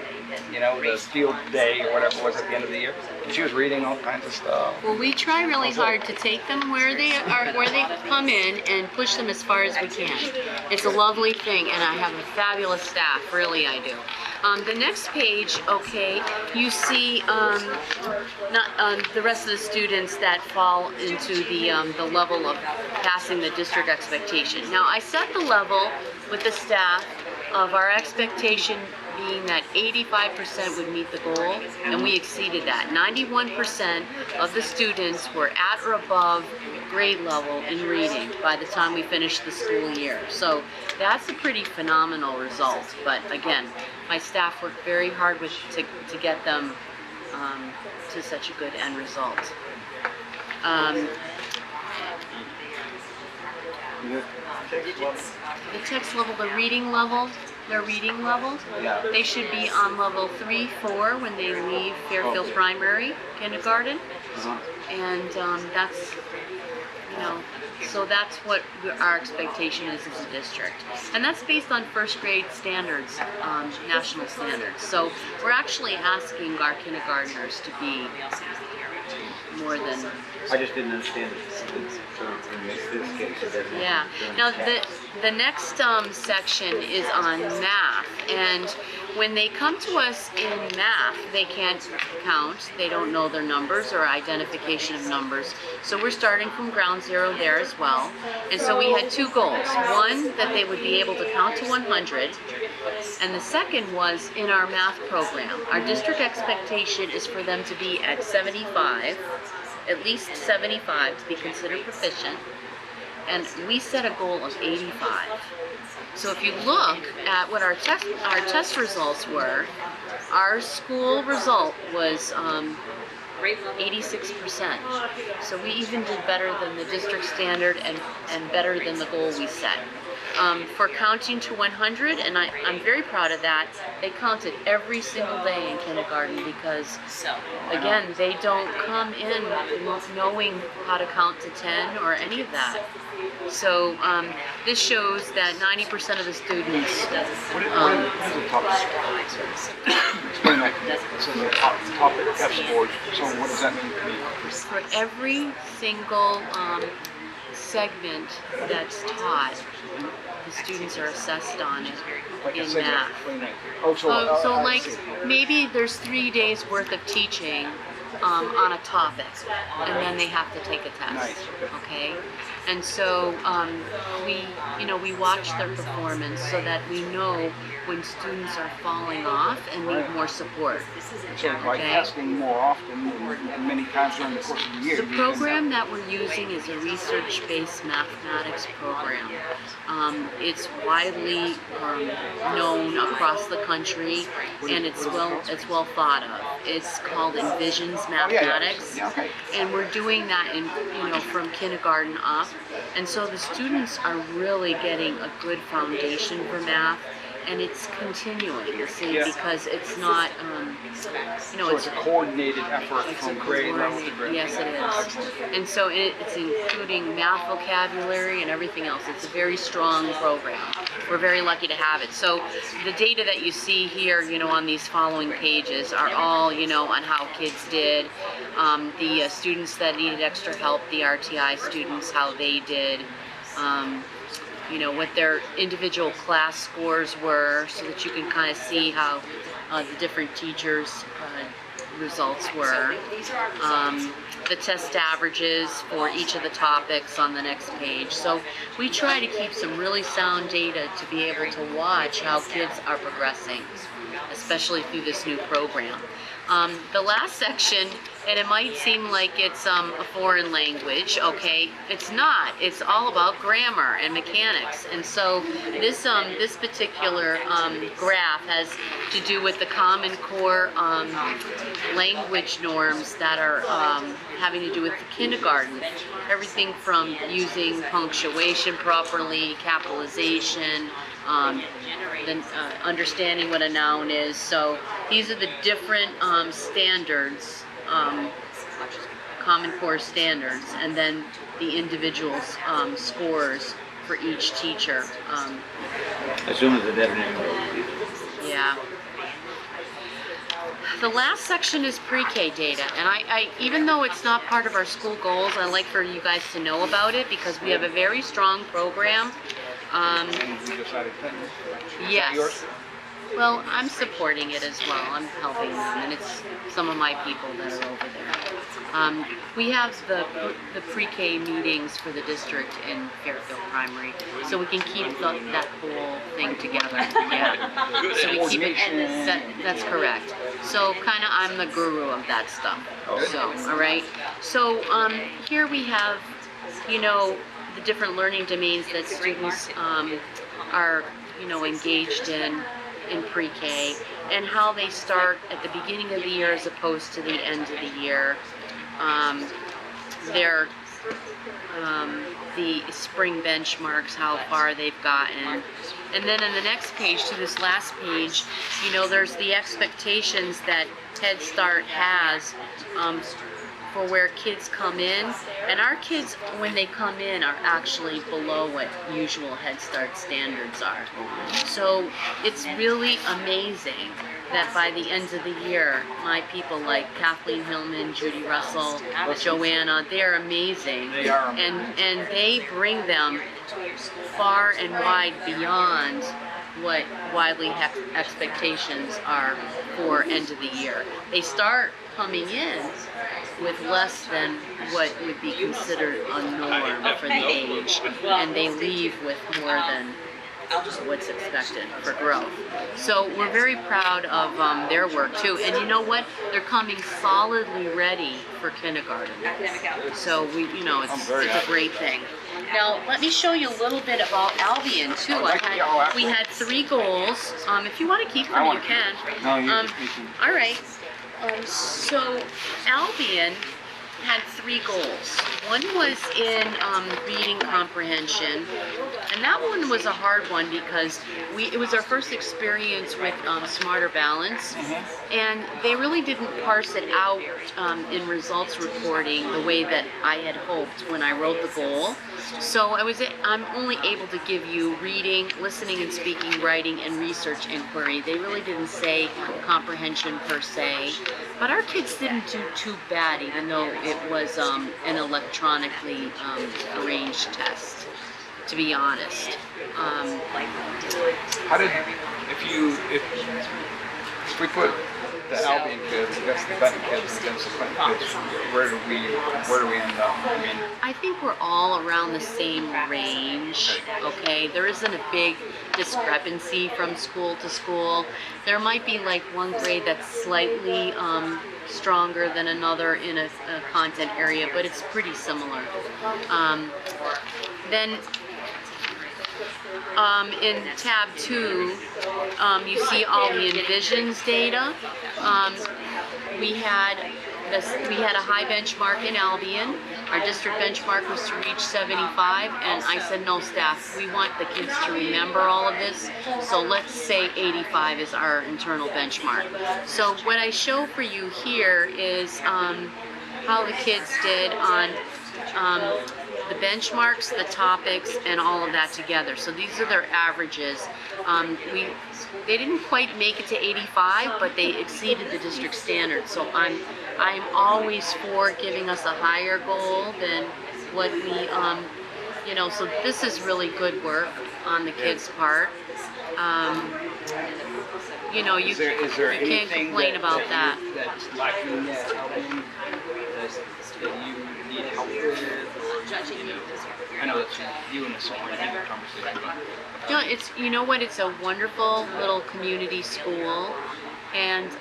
you know, the field day or whatever it was at the end of the year. And she was reading all kinds of stuff. Well, we try really hard to take them where they come in and push them as far as we can. It's a lovely thing, and I have a fabulous staff, really I do. The next page, okay, you see the rest of the students that fall into the level of passing the district expectation. Now, I set the level with the staff of our expectation being that 85% would meet the goal, and we exceeded that. 91% of the students were at or above grade level in reading by the time we finished the school year. So that's a pretty phenomenal result. But again, my staff worked very hard to get them to such a good end result. The text level, the reading level, their reading level, they should be on level 3, 4 when they leave Fairfield Primary Kindergarten. And that's, you know, so that's what our expectation is as a district. And that's based on first grade standards, national standards. So we're actually asking our kindergartners to be more than... I just didn't understand it. So in this case, it doesn't. Yeah. Now the next section is on math, and when they come to us in math, they can't count. They don't know their numbers or identification of numbers. So we're starting from ground zero there as well. And so we had two goals. One, that they would be able to count to 100, and the second was in our math program. Our district expectation is for them to be at 75. At least 75 to be considered proficient, and we set a goal of 85. So if you look at what our test results were, our school result was 86%. So we even did better than the district standard and better than the goal we set. For counting to 100, and I'm very proud of that, they counted every single day in kindergarten because, again, they don't come in knowing how to count to 10 or any of that. So this shows that 90% of the students... What is the top score? Explain that. It's in the top F scores. So what does that mean to me? For every single segment that's taught, the students are assessed on it in math. So like maybe there's 3 days worth of teaching on a topic, and then they have to take a test. Okay, and so we watch their performance so that we know when students are falling off and need more support. So by testing more often and many times during the course of the year. The program that we're using is a research-based mathematics program. It's widely known across the country, and it's well thought of. It's called Envisions Mathematics, and we're doing that from kindergarten up, and so the students are really getting a good foundation for math. And it's continuing, you see, because it's not, so it's a coordinated effort from grade level to grade. Yes, it is. And so it's including math vocabulary and everything else. It's a very strong program. We're very lucky to have it. So the data that you see here, on these following pages are all, on how kids did. The students that needed extra help, the RTI students, how they did. What their individual class scores were, so that you can kind of see how the different teachers' results were. The test averages for each of the topics on the next page. So we try to keep some really sound data to be able to watch how kids are progressing, especially through this new program. The last section, and it might seem like it's a foreign language, okay? It's not. It's all about grammar and mechanics. And so this particular graph has to do with the Common Core language norms that are having to do with the kindergarten. Everything from using punctuation properly, capitalization, then understanding what a noun is. So these are the different standards, Common Core standards, and then the individual scores for each teacher. As soon as the definition goes. Yeah. The last section is pre-K data, and I even though it's not part of our school goals, I like for you guys to know about it because we have a very strong program. And we decided Clinton. Is that Yes. yours? Well, I'm supporting it as well. I'm helping them, and it's some of my people that are over there. We have the pre-K meetings for the district in Fairfield Primary, so we can keep that whole thing together. Yeah. So we keep it. That's correct. So kind of, I'm the guru of that stuff. So all right. So here we have, you know, the different learning domains that students are, you know, engaged in pre-K, and how they start at the beginning of the year as opposed to the end of the year. The spring benchmarks, how far they've gotten. And then in the next page, to this last page, you know, there's the expectations that Head Start has for where kids come in, and our kids, when they come in, are actually below what usual Head Start standards are. So it's really amazing that by the end of the year, my people like Kathleen Hillman, Judy Russell, Joanna, they're amazing. They are. And they bring them far and wide beyond what widely expectations are for end of the year. They start coming in with less than what would be considered a norm for the age, and they leave with more than what's expected for growth. So we're very proud of their work too, and you know what? They're coming solidly ready for kindergarten. So we, you know, it's a great thing. Now let me show you a little bit about Albion too. We had 3 goals. If you want to keep them, you can. No, you all right. So Albion had 3 goals. One was in reading comprehension, and that one was a hard one because it was our first experience with Smarter Balance, and they really didn't parse it out in results reporting the way that I had hoped when I wrote the goal. So I'm only able to give you reading, listening and speaking, writing, and research inquiry. They really didn't say comprehension per se, but our kids didn't do too bad, even though it was an electronically arranged test, to be honest. How did, if we put the Albion kids against the Benton kids against the Clinton kids, where do we end up? I mean, I think we're all around the same range, okay? There isn't a big discrepancy from school to school. There might be like one grade that's slightly stronger than another in a content area, but it's pretty similar. Then in tab 2, you see all the Envisions data. We had a high benchmark in Albion. Our district benchmark was to reach 75, and I said, no, staff, we want the kids to remember all of this, so let's say 85 is our internal benchmark. So what I show for you here is how the kids did on the benchmarks, the topics, and all of that together. So these are their averages. They didn't quite make it to 85, but they exceeded the district standard. So I'm always for giving us a higher goal than what we, you know. So this is really good work on the kids' part. You know, you can't complain about that. That's lacking at Albion that you need help with, or, you know, I know that's you and the someone in the conversation, but You know what? It's a wonderful little community school, and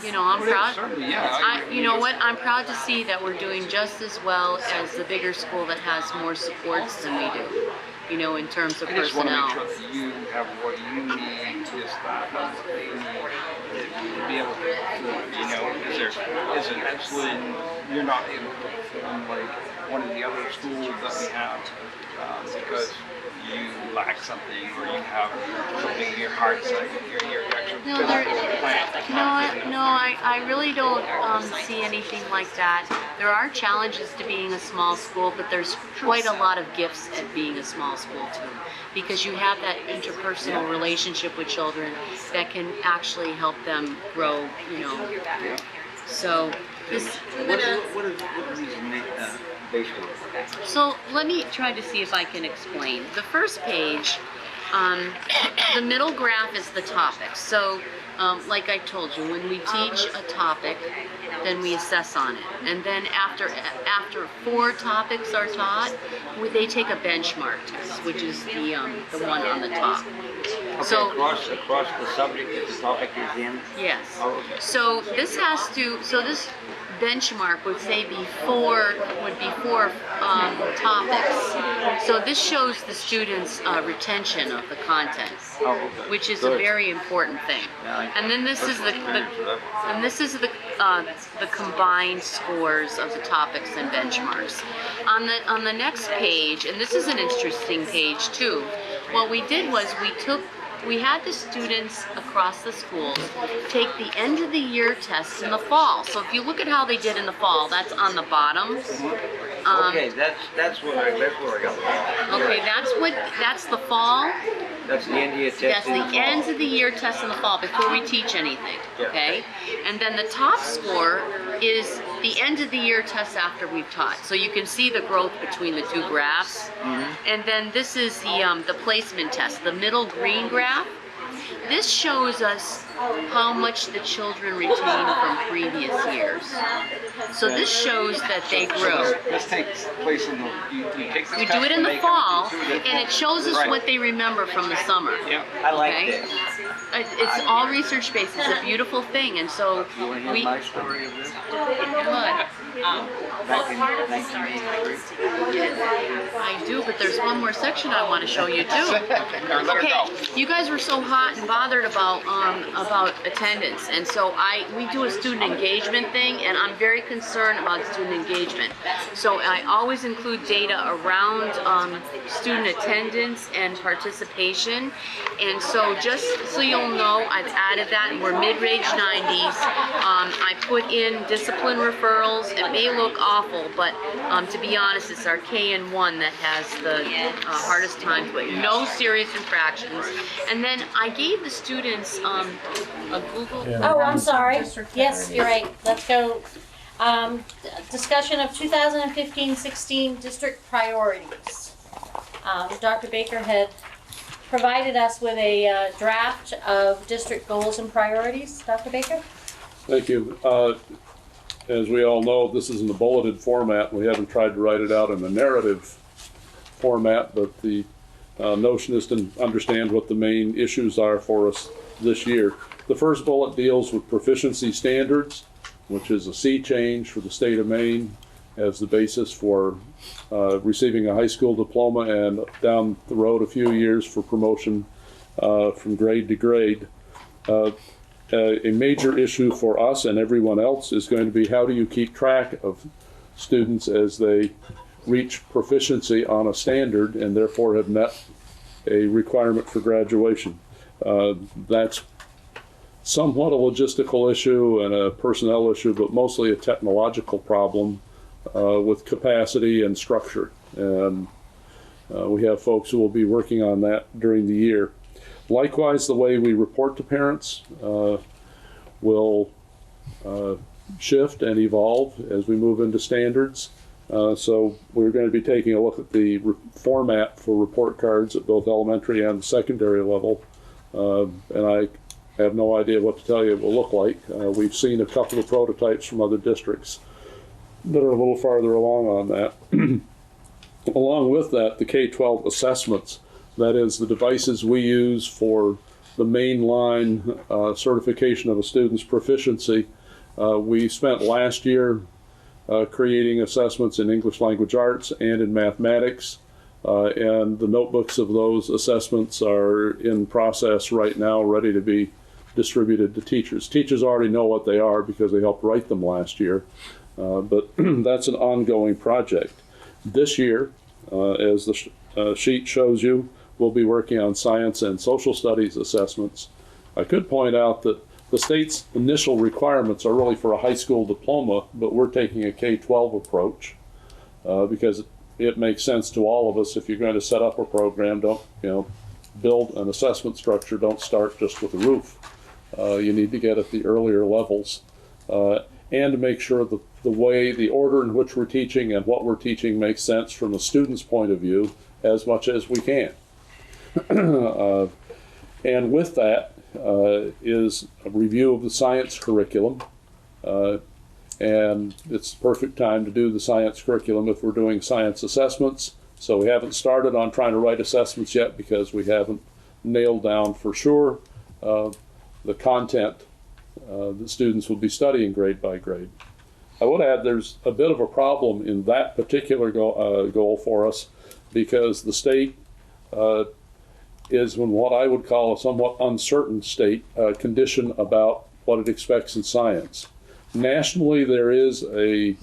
you know, I'm proud. Certainly, yeah. You know what? I'm proud to see that we're doing just as well as the bigger school that has more supports than we do. You know, in terms of I just personnel. want to make sure that you have what you need to staff have what they need to be able to, you know, is it absolutely, you're not able to perform like one of the other schools that we have because you lack something or you have something your hard side, your actual No, physical plant. I really don't see anything like that. There are challenges to being a small school, but there's quite a lot of gifts at being a small school too, because you have that interpersonal relationship with children that can actually help them grow, you know. So this. What is these based on? So let me try to see if I can explain. The first page, the middle graph is the topic. So like I told you, when we teach a topic, then we assess on it. And then after 4 topics are taught, they take a benchmark test, which is the one on the top. Okay, So across the subject that the topic is in? yes. Oh, okay. So this this benchmark would say before topics. So this shows the students' retention of the content, Oh, okay. which is Good. a very important thing. Yeah, And then this is the combined scores of the topics and benchmarks. On the next page, and this is an interesting page too. What we did was we had the students across the schools take the end of the year test in the fall. So if you look at how they did in the fall, that's on the bottom. Okay, that's where I got it. Okay, that's the fall. That's the end of your test. That's in the fall. ends of the year test in the fall before we teach anything, okay? And then the top score is the end of the year test after we've taught. So you can see the growth between the 2 graphs. And then this is the placement test, the middle green graph. This shows us how much the children retain from previous years. So this shows that they grew. This takes place in the, you take this We test do it in when the they fall, come to the and it shows us Right. what they remember from the summer. Yeah. I like Okay? this. It's all research-based. It's a beautiful thing, and so You want to hear my story of this? Good. Back in 1983. I do, but there's one more section I want to show you too. Okay, you guys were so hot and bothered about attendance, and so we do a student engagement thing, and I'm very concerned about student engagement. So I always include data around student attendance and participation, and so just so you'll know, I've added that, and we're mid-range 90s. I put in discipline referrals. It may look awful, but to be honest, it's our KN1 that has the hardest time to it. No serious infractions. And then I gave the students a Google. Yeah. Oh, I'm sorry. Yes, you're right. Let's go. Discussion of 2015-16 district priorities. Dr. Baker had provided us with a draft of district goals and priorities. Dr. Baker? Thank you. As we all know, this is in the bulleted format. We haven't tried to write it out in the narrative format, but the notion is to understand what the main issues are for us this year. The first bullet deals with proficiency standards, which is a sea change for the state of Maine as the basis for receiving a high school diploma, and down the road a few years for promotion from grade to grade. A major issue for us and everyone else is going to be, how do you keep track of students as they reach proficiency on a standard and therefore have met a requirement for graduation. That's somewhat a logistical issue and a personnel issue, but mostly a technological problem with capacity and structure. And we have folks who will be working on that during the year. Likewise, the way we report to parents will shift and evolve as we move into standards. So we're going to be taking a look at the format for report cards at both elementary and secondary level. And I have no idea what to tell you it will look like. We've seen a couple of prototypes from other districts that are a little farther along on that. Along with that, the K-12 assessments, that is the devices we use for the mainline certification of a student's proficiency. We spent last year creating assessments in English language arts and in mathematics, and the notebooks of those assessments are in process right now, ready to be distributed to teachers. Teachers already know what they are because they helped write them last year, but that's an ongoing project. This year, as the sheet shows you, we'll be working on science and social studies assessments. I could point out that the state's initial requirements are really for a high school diploma, but we're taking a K-12 approach because it makes sense to all of us. If you're going to set up a program, don't build an assessment structure, don't start just with a roof. You need to get at the earlier levels and to make sure that the order in which we're teaching and what we're teaching makes sense from a student's point of view as much as we can. And with that is a review of the science curriculum. And it's the perfect time to do the science curriculum if we're doing science assessments. So we haven't started on trying to write assessments yet because we haven't nailed down for sure the content that students will be studying grade by grade. I would add there's a bit of a problem in that particular goal for us because the state is in what I would call a somewhat uncertain state condition about what it expects in science. Nationally, there is a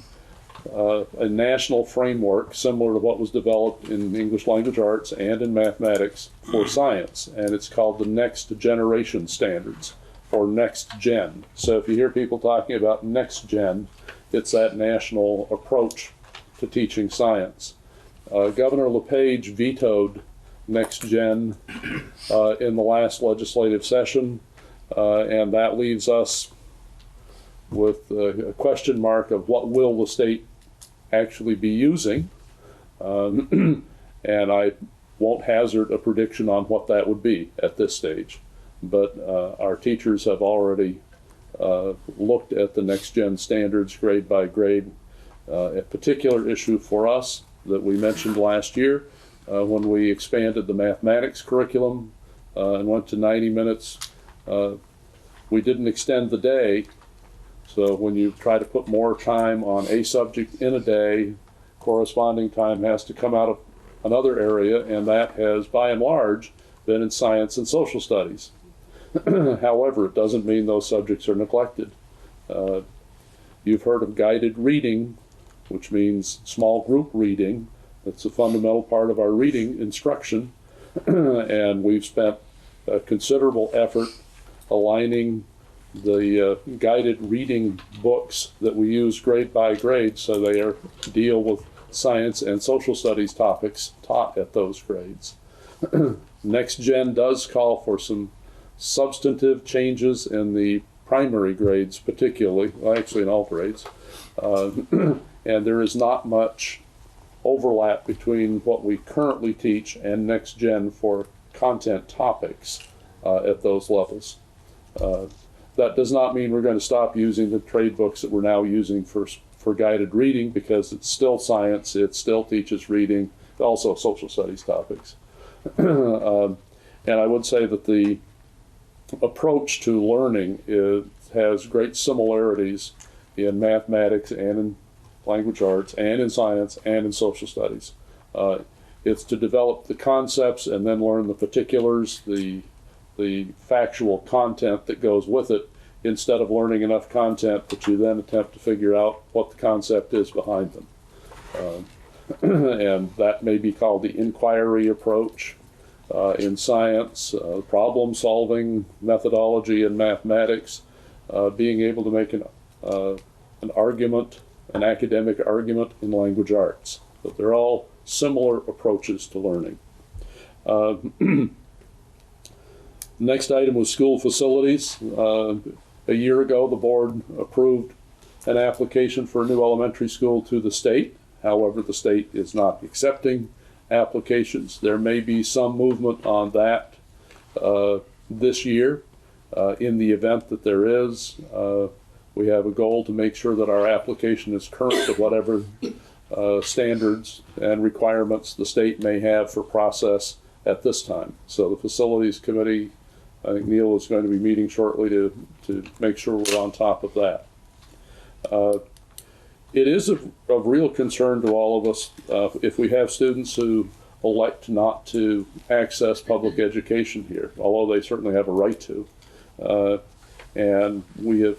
national framework similar to what was developed in English language arts and in mathematics for science, and it's called the Next Generation Standards, or Next Gen. So if you hear people talking about Next Gen, it's that national approach to teaching science. Governor LePage vetoed Next Gen in the last legislative session, and that leaves us with a question mark of what will the state actually be using. And I won't hazard a prediction on what that would be at this stage. But our teachers have already looked at the Next Gen standards grade by grade. A particular issue for us that we mentioned last year when we expanded the mathematics curriculum and went to 90 minutes, we didn't extend the day. So when you try to put more time on a subject in a day, corresponding time has to come out of another area, and that has, by and large, been in science and social studies. However, it doesn't mean those subjects are neglected. You've heard of guided reading, which means small group reading. It's a fundamental part of our reading instruction, and we've spent a considerable effort aligning the guided reading books that we use grade by grade so they deal with science and social studies topics taught at those grades. Next Gen does call for some substantive changes in the primary grades particularly, well, actually in all grades, and there is not much overlap between what we currently teach and Next Gen for content topics at those levels. That does not mean we're going to stop using the trade books that we're now using for guided reading, because it's still science, it still teaches reading, also social studies topics. And I would say that the approach to learning has great similarities in mathematics and in language arts and in science and in social studies. It's to develop the concepts and then learn the particulars, the factual content that goes with it, instead of learning enough content that you then attempt to figure out what the concept is behind them. And that may be called the inquiry approach in science, problem-solving methodology in mathematics, being able to make an argument, an academic argument in language arts. But they're all similar approaches to learning. Next item was school facilities. A year ago, the board approved an application for a new elementary school to the state. However, the state is not accepting applications. There may be some movement on that this year. In the event that there is, we have a goal to make sure that our application is current to whatever standards and requirements the state may have for process at this time. So the facilities committee, I think Neil is going to be meeting shortly to make sure we're on top of that. It is of real concern to all of us if we have students who elect not to access public education here, although they certainly have a right to. And we have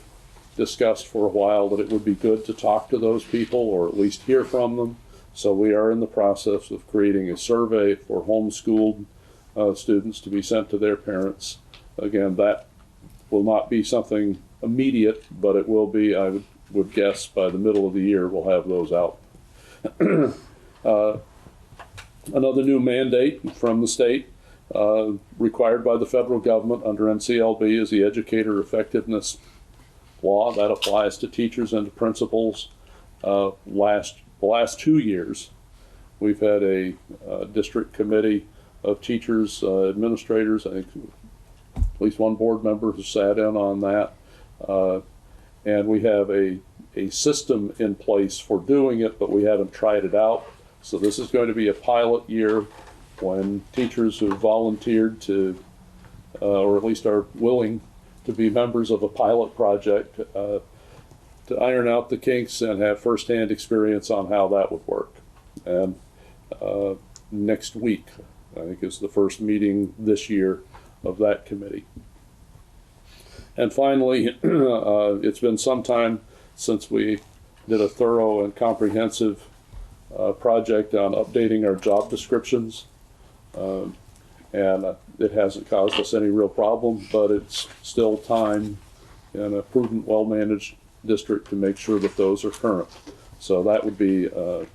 discussed for a while that it would be good to talk to those people or at least hear from them. So we are in the process of creating a survey for homeschooled students to be sent to their parents. Again, that will not be something immediate, but it will be, I would guess, by the middle of the year, we'll have those out. Another new mandate from the state, required by the federal government under NCLB, is the Educator Effectiveness Law. That applies to teachers and to principals. The last 2 years, we've had a district committee of teachers, administrators. I think at least one board member has sat in on that. And we have a system in place for doing it, but we haven't tried it out. So this is going to be a pilot year when teachers who volunteered to, or at least are willing to be members of a pilot project, to iron out the kinks and have firsthand experience on how that would work. And next week, I think, is the first meeting this year of that committee. And finally, it's been some time since we did a thorough and comprehensive project on updating our job descriptions. And it hasn't caused us any real problem, but it's still time in a prudent, well-managed district to make sure that those are current. So that would be a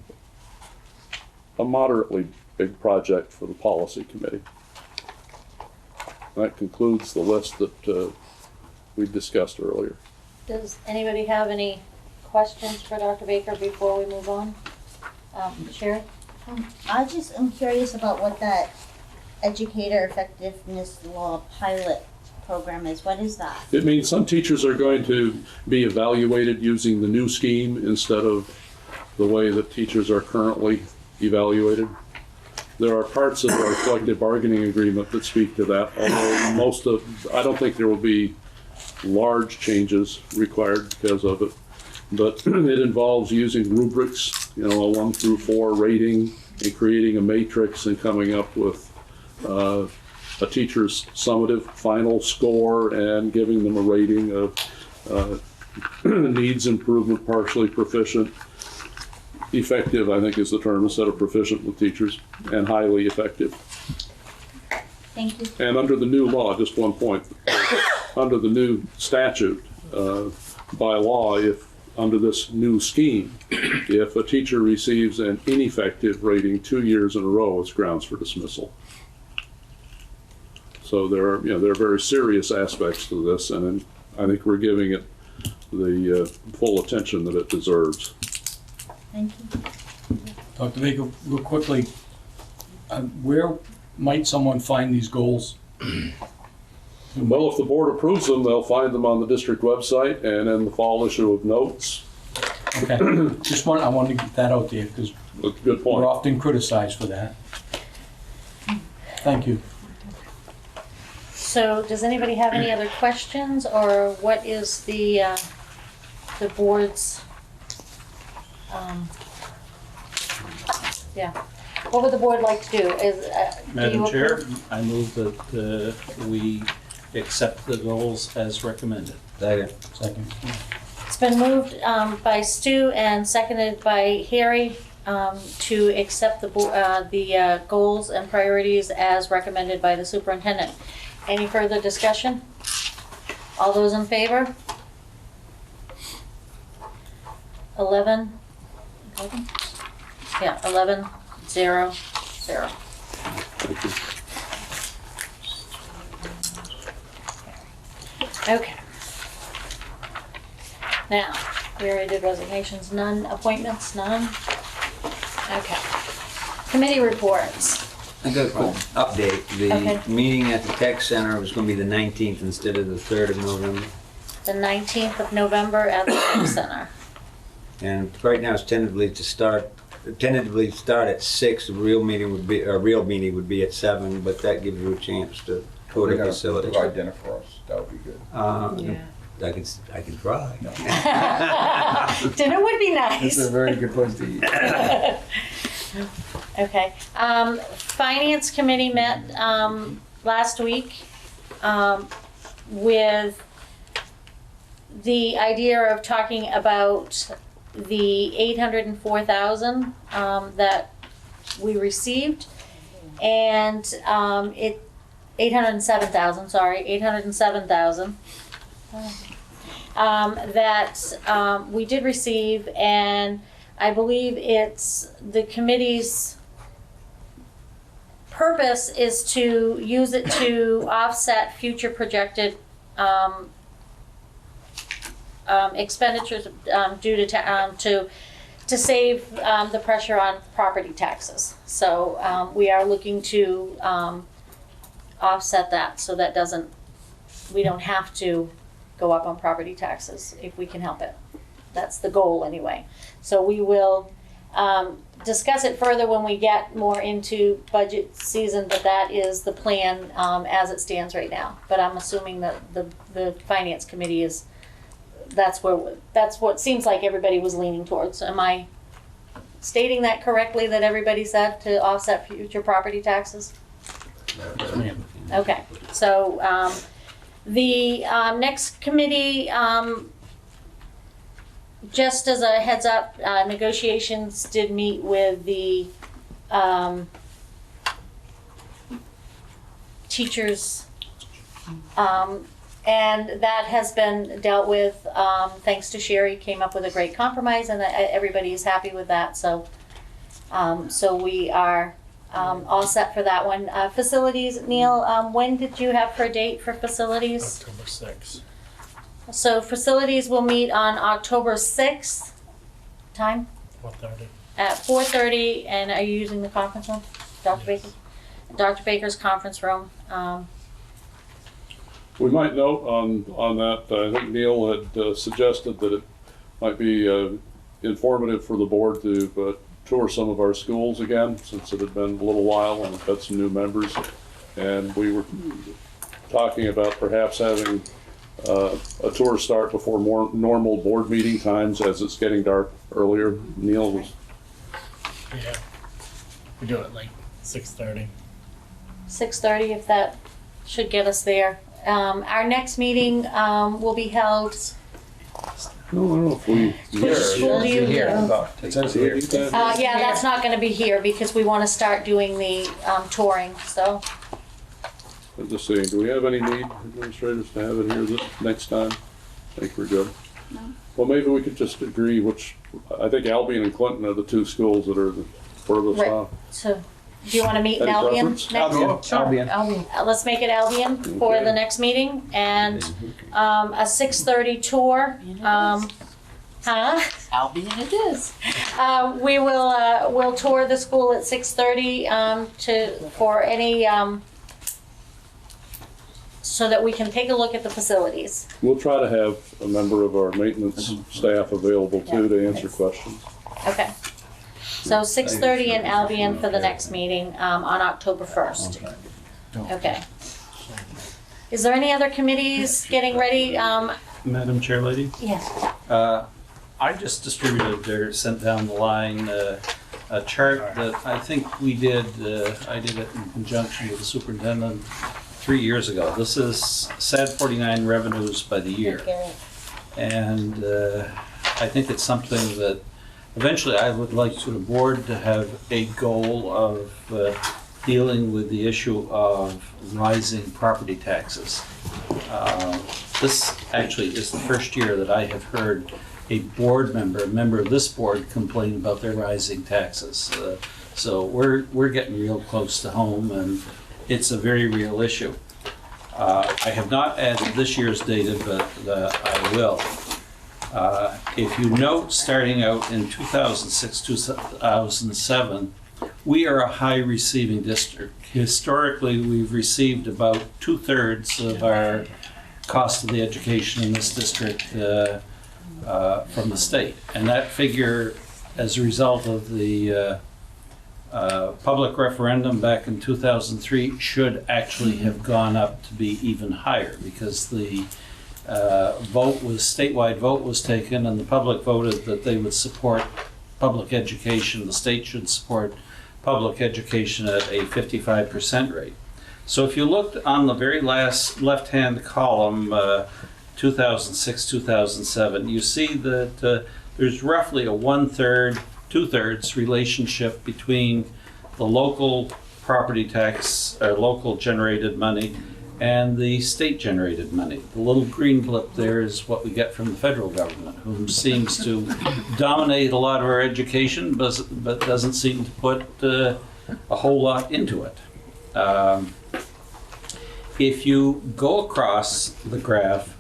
moderately big project for the policy committee. That concludes the list that we discussed earlier. Does anybody have any questions for Dr. Baker before we move on? Sherry? I'm curious about what that Educator Effectiveness Law pilot program is. What is that? It means some teachers are going to be evaluated using the new scheme instead of the way that teachers are currently evaluated. There are parts of our collective bargaining agreement that speak to that, although I don't think there will be large changes required because of it. But it involves using rubrics, a 1 through 4 rating, and creating a matrix and coming up with a teacher's summative final score and giving them a rating of needs improvement, partially proficient, effective, I think is the term, instead of proficient with teachers, and highly effective. Thank you. And under the new law, just one point, under the new statute, by law, if under this new scheme, if a teacher receives an ineffective rating 2 years in a row, it's grounds for dismissal. So there are very serious aspects to this, and I think we're giving it the full attention that it deserves. Thank you. Dr. Baker, real quickly, where might someone find these goals? Well, if the board approves them, they'll find them on the district website and in the fall issue of notes. Okay, I wanted to get that out there because That's a good point. we're often criticized for that. Thank you. So does anybody have any other questions, or what is the board's, what would the board like to do? Madam Chair, I move that we accept the goals as recommended. Second. It's been moved by Stu and seconded by Harry to accept the goals and priorities as recommended by the superintendent. Any further discussion? All those in favor? 11? Yeah, 11, 0, 0. Okay. Now, we already did resignations, none. Appointments, none. Okay. Committee reports. I got a quick update. The meeting at the Tech Center was going to be the 19th instead of the 3rd of November. The 19th of November at the Tech Center. And right now it's tentatively start at 6. A real meeting would be at 7, but that gives you a chance to go to the facility. Provide dinner for us. That would be good. I can try. No. Dinner would be nice. It's a very good place to eat. Okay. Finance Committee met last week with the idea of talking about the $804,000 that we received, and it 807,000. Sorry, 807,000. That we did receive, and I believe it's the committee's purpose is to use it to offset future projected expenditures due to save the pressure on property taxes. So we are looking to offset that so that we don't have to go up on property taxes if we can help it. That's the goal anyway. So we will discuss it further when we get more into budget season, but that is the plan as it stands right now. But I'm assuming that the finance committee that's what seems like everybody was leaning towards. Am I stating that correctly, that everybody said to offset future property taxes? Okay, so the next committee, just as a heads up, negotiations did meet with the teachers, and that has been dealt with, thanks to Sherry, came up with a great compromise, and everybody is happy with that. So, so we are all set for that one. Facilities, Neil, when did you have for a date for facilities? October 6th. So facilities will meet on October 6th. Time? 4:30. At 4:30, and are you using the conference room? Dr. Baker? Dr. Baker's conference room. We might note on that, I think Neil had suggested that it might be informative for the board to tour some of our schools again, since it had been a little while and we've had some new members. And we were talking about perhaps having a tour start before more normal board meeting times as it's getting dark earlier. Neil was... Yeah. We do it like 6:30. 6:30, if that should get us there. Our next meeting will be held. No, I don't know if we... It says here. Yeah, that's not going to be here because we want to start doing the touring. So. I'm just saying, do we have any need, administrators, to have it here this next time? I think we're good. No. Well, maybe we could just agree which, I think Albion and Clinton are the two schools that are the furthest Right. off. So, do you want to meet in Any Albion preference? next? Albion. Let's make it Albion for Okay. the next meeting, and a 6:30 tour. Huh? Albion it is. We will we'll tour the school at 6:30 for any so that we can take a look at the facilities. We'll try to have a member of our maintenance staff available too to answer questions. Okay. So 6:30 in Albion for the next meeting on October 1st. Okay. Is there any other committees getting ready? Madam Chair Lady? Yes. I just distributed or sent down the line a chart that I think we did, I did it in conjunction with the superintendent 3 years ago. This is msad49 revenues by the year. And I think it's something that eventually I would like to the board to have a goal of dealing with the issue of rising property taxes. This actually is the first year that I have heard a board member, a member of this board, complain about their rising taxes. So we're getting real close to home, and it's a very real issue. I have not added this year's data, but I will. If you note, starting out in 2006, 2007, we are a high receiving district. Historically, we've received about 2/3 of our cost of the education in this district from the state. And that figure, as a result of the public referendum back in 2003, should actually have gone up to be even higher, because the statewide vote was taken, and the public voted that they would support public education. The state should support public education at a 55% rate. So if you looked on the very last left-hand column, 2006, 2007, you see that there's roughly a 1/3, 2/3 relationship between the local property tax, local generated money, and the state generated money. The little green blip there is what we get from the federal government, who seems to dominate a lot of our education, but doesn't seem to put a whole lot into it. If you go across the graph,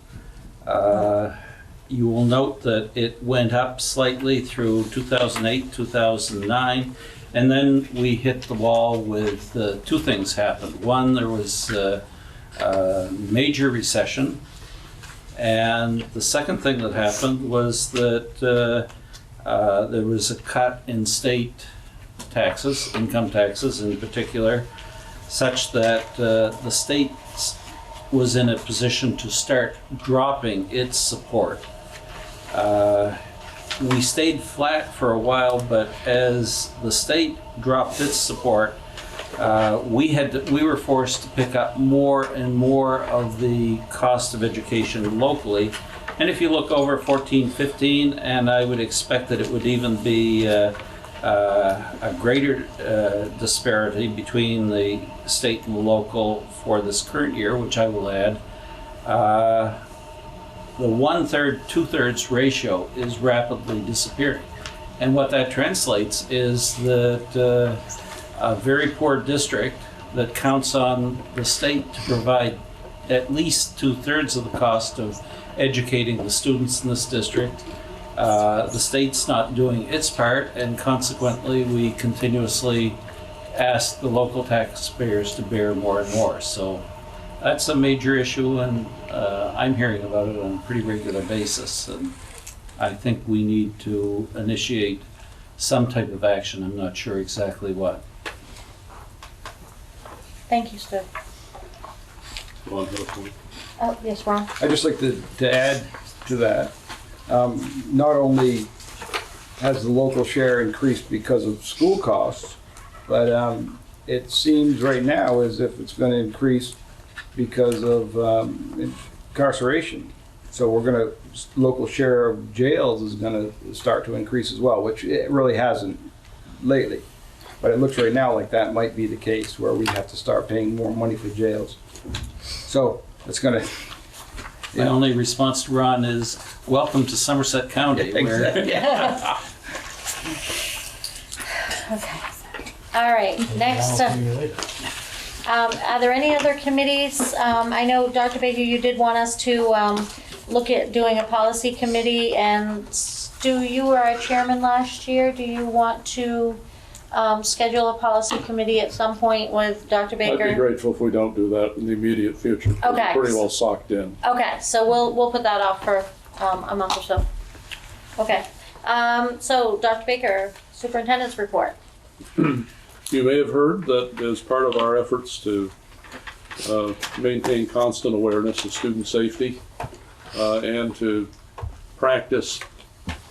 you will note that it went up slightly through 2008, 2009, and then we hit the wall with two things happened. One, there was a major recession, and the second thing that happened was that there was a cut in state taxes, income taxes in particular, such that the state was in a position to start dropping its support. We stayed flat for a while, but as the state dropped its support, we were forced to pick up more and more of the cost of education locally. And if you look over 14-15, and I would expect that it would even be a greater disparity between the state and the local for this current year, which I will add, the 1/3, 2/3 ratio is rapidly disappearing. And what that translates is that a very poor district that counts on the state to provide at least 2/3 of the cost of educating the students in this district, the state's not doing its part, and consequently we continuously ask the local taxpayers to bear more and more. So that's a major issue, and I'm hearing about it on a pretty regular basis, and I think we need to initiate some type of action. I'm not sure exactly what. Thank you, Stu. Ron, Oh, yes, Ron. I'd just like to add to that. Not only has the local share increased because of school costs, but it seems right now as if it's going to increase because of incarceration. So local share of jails is going to start to increase as well, which it really hasn't lately. But it looks right now like that might be the case, where we have to start paying more money for jails. So it's going to... My only response to Ron is, welcome to Somerset County. Exactly. Okay. All right, next. Are there any other committees? I know, Dr. Baker, you did want us to look at doing a policy committee, and Stu, you were our chairman last year. Do you want to schedule a policy committee at some point with Dr. Baker? I'd be grateful if we don't do that in the immediate future. Okay. We're pretty well socked in. Okay, so we'll put that off for a month or so. Okay. So, Dr. Baker, superintendent's report. You may have heard that as part of our efforts to maintain constant awareness of student safety and to practice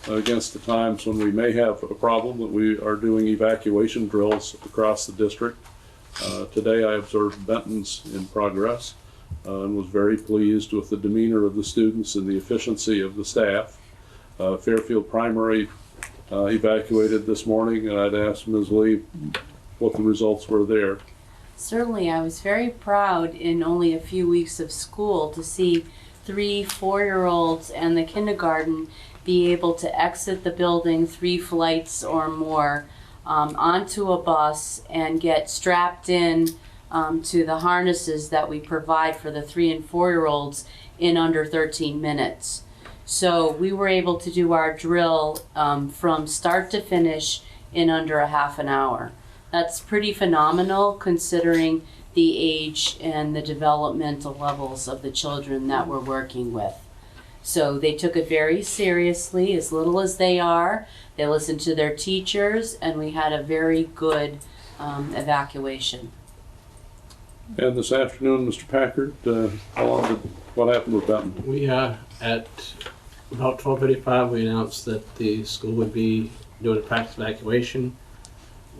against the times when we may have a problem, that we are doing evacuation drills across the district. Today I observed Benton's in progress and was very pleased with the demeanor of the students and the efficiency of the staff. Fairfield Primary evacuated this morning, and I'd asked Ms. Lee what the results were there. Certainly, I was very proud in only a few weeks of school to see 3 4-year-olds and the kindergarten be able to exit the building 3 flights or more onto a bus and get strapped in to the harnesses that we provide for the 3 and 4-year-olds in under 13 minutes. So we were able to do our drill from start to finish in under a half an hour. That's pretty phenomenal considering the age and the developmental levels of the children that we're working with. So they took it very seriously, as little as they are. They listened to their teachers, and we had a very good evacuation. And this afternoon, Mr. Packard, what happened with Benton? We at about 12:35, we announced that the school would be doing a practice evacuation.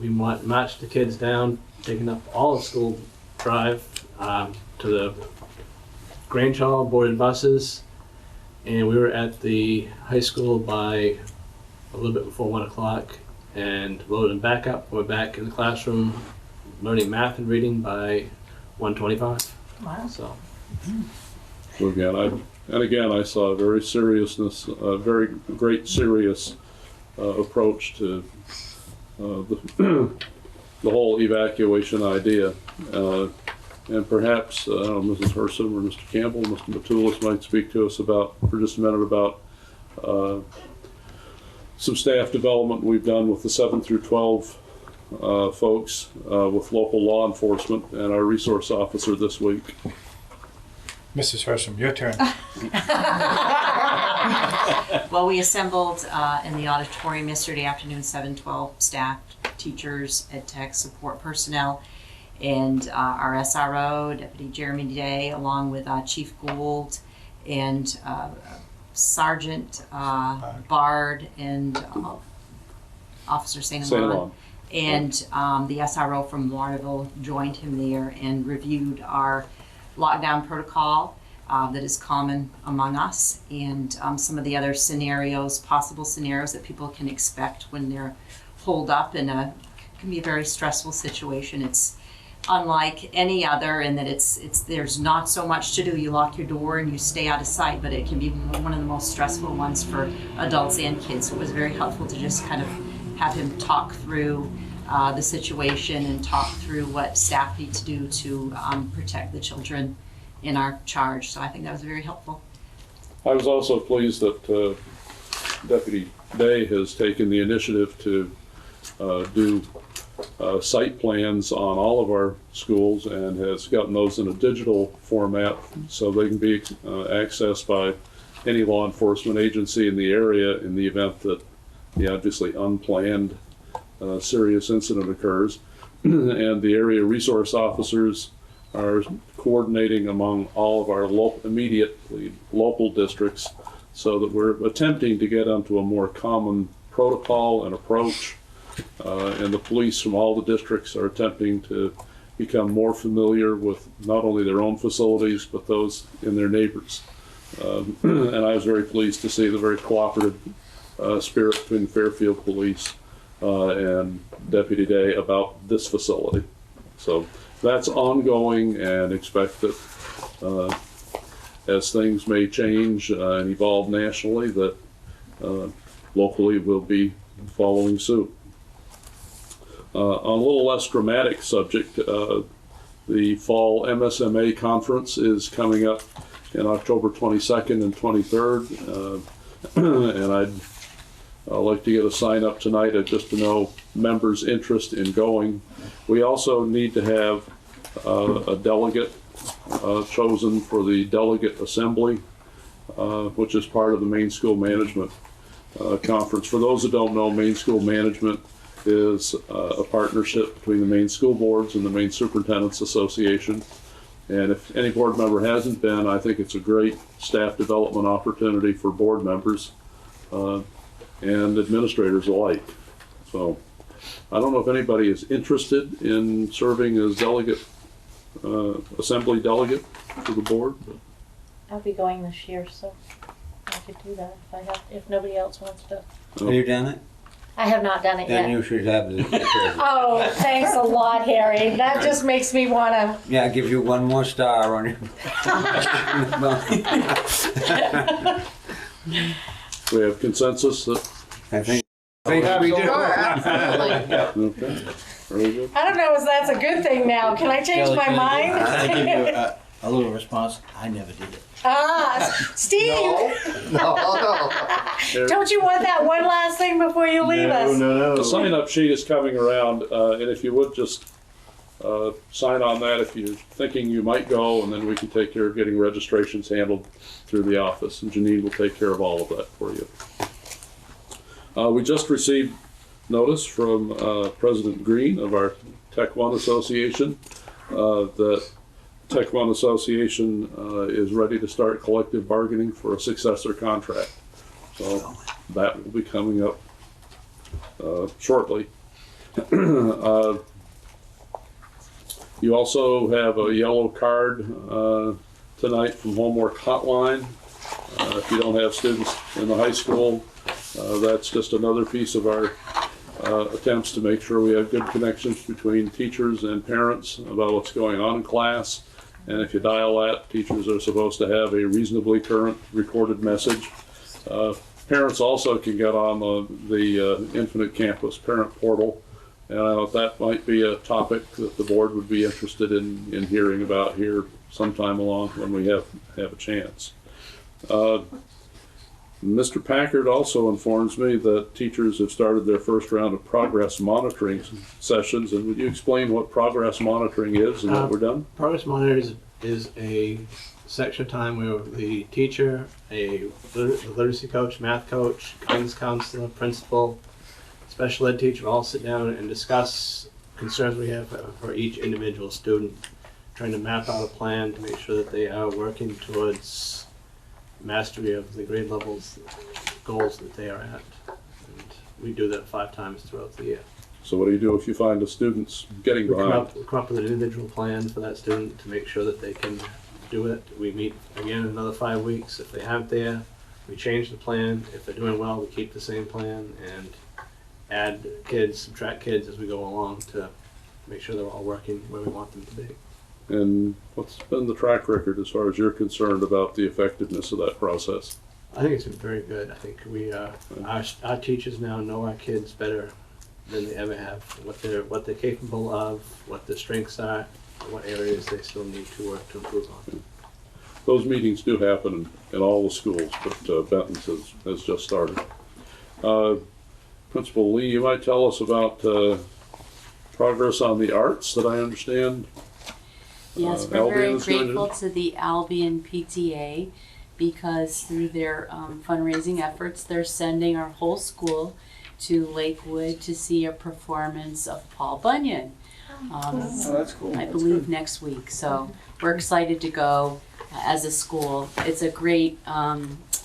We marched the kids down, taking up all the school drive to the Grange Hall, boarded buses, and we were at the high school by a little bit before 1 o'clock and loaded them back up. We're back in the classroom learning math and reading by 125. Wow. So. So again, I saw a very very great serious approach to the whole evacuation idea. And perhaps, Mrs. Herson or Mr. Campbell, Mr. Matulis might speak to us for just a minute about some staff development we've done with the 7 through 12 folks with local law enforcement and our resource officer this week. Mrs. Hersham, your turn. Well, we assembled in the auditorium yesterday afternoon, 712 staff, teachers, ed tech, support personnel, and our SRO, Deputy Jeremy Day, along with Chief Gould and Sergeant Bard and Officer St. Alon. And the SRO from Waterville joined him there and reviewed our lockdown protocol that is common among us, and some of the other scenarios, possible scenarios that people can expect when they're holed up in can be a very stressful situation. It's unlike any other in that there's not so much to do. You lock your door and you stay out of sight, but it can be one of the most stressful ones for adults and kids. So it was very helpful to just kind of have him talk through the situation and talk through what staff need to do to protect the children in our charge. So I think that was very helpful. I was also pleased that Deputy Day has taken the initiative to do site plans on all of our schools and has gotten those in a digital format so they can be accessed by any law enforcement agency in the area in the event that the obviously unplanned serious incident occurs. And the area resource officers are coordinating among all of our immediately local districts so that we're attempting to get onto a more common protocol and approach. And the police from all the districts are attempting to become more familiar with not only their own facilities, but those in their neighbors. And I was very pleased to see the very cooperative spirit between Fairfield Police and Deputy Day about this facility. So that's ongoing, and expect that as things may change and evolve nationally, that locally we'll be following suit. On a little less dramatic subject, the fall MSMA conference is coming up in October 22nd and 23rd, and I'd like to get a sign up tonight just to know members' interest in going. We also need to have a delegate chosen for the delegate assembly, which is part of the Maine School Management Conference. For those that don't know, Maine School Management is a partnership between the Maine School Boards and the Maine Superintendents Association. And if any board member hasn't been, I think it's a great staff development opportunity for board members and administrators alike. So I don't know if anybody is interested in serving as delegate, assembly delegate to the board. I'll be going this year, so I could do that if nobody else wants to. Have you done it? I have not done it Then yet. you should have the. Oh, thanks a lot, Harry. That just makes me want to. Yeah, I'll give you one more star on your. We have consensus that. I think we do. Okay. Very good. I don't know if that's a good thing now. Can I change my mind? I give you a little response. I never did it. Steve! No. Don't you want that one last thing before you leave us? No. The sign-up sheet is coming around, and if you would just sign on that if you're thinking you might go, and then we can take care of getting registrations handled through the office, and Janine will take care of all of that for you. We just received notice from President Green of our Tech One Association that Tech One Association is ready to start collective bargaining for a successor contract. So that will be coming up shortly. You also have a yellow card tonight from Homework Hotline. If you don't have students in the high school, that's just another piece of our attempts to make sure we have good connections between teachers and parents about what's going on in class. And if you dial that, teachers are supposed to have a reasonably current recorded message. Parents also can get on the Infinite Campus parent portal. And I thought that might be a topic that the board would be interested in hearing about here sometime along when we have a chance. Mr. Packard also informs me that teachers have started their first round of progress monitoring sessions. And would you explain what progress monitoring is and what we're done? Progress monitoring is a section of time where the teacher, a literacy coach, math coach, guidance counselor, principal, special ed teacher all sit down and discuss concerns we have for each individual student, trying to map out a plan to make sure that they are working towards mastery of the grade levels goals that they are at. And we do that 5 times throughout the year. So what do you do if you find a student's getting behind? We come up with an individual plan for that student to make sure that they can do it. We meet again in another 5 weeks. If they aren't there, we change the plan. If they're doing well, we keep the same plan and add kids, subtract kids as we go along to make sure they're all working where we want them to be. And what's been the track record as far as you're concerned about the effectiveness of that process? I think it's been very good. I think our teachers now know our kids better than they ever have, what they're capable of, what their strengths are, and what areas they still need to work to improve on. Those meetings do happen in all the schools, but Benton's has just started. Principal Lee, you might tell us about progress on the arts that I understand. Yes, we're very grateful to the Albion PTA because through their fundraising efforts, they're sending our whole school to Lakewood to see a performance of Paul Bunyan. That's cool. I believe next week. So we're excited to go as a school. It's a great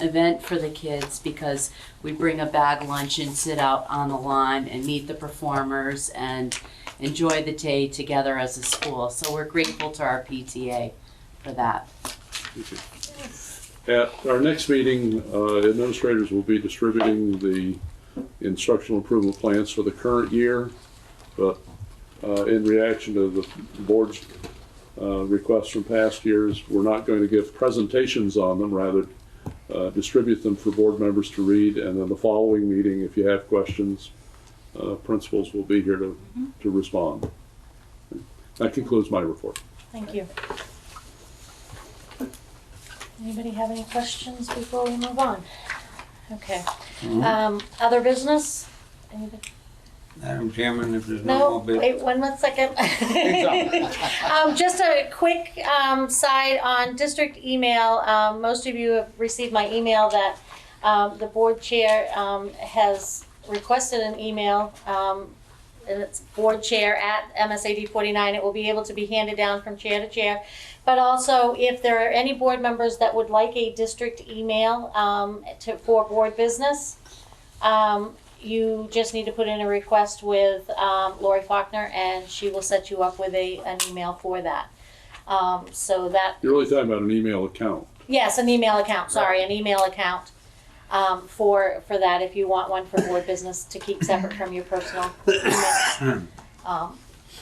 event for the kids because we bring a bag lunch and sit out on the lawn and meet the performers and enjoy the day together as a school. So we're grateful to our PTA for that. At our next meeting, administrators will be distributing the instructional improvement plans for the current year, but in reaction to the board's requests from past years, we're not going to give presentations on them, rather distribute them for board members to read, and then the following meeting, if you have questions, principals will be here to respond. That concludes my report. Thank you. Anybody have any questions before we move on? Okay. Other business? Anybody? Madam Chairman, if there's no more business. Wait 1 second. Just a quick side on district email. Most of you have received my email that the board chair has requested an email, and it's boardchair@msad49. It will be able to be handed down from chair to chair. But also, if there are any board members that would like a district email for board business, you just need to put in a request with Lori Faulkner, and she will set you up with an email for that. So that. You're really talking about an email account. Yes, an email account. Sorry, an email account for that. If you want one for board business to keep separate from your personal emails.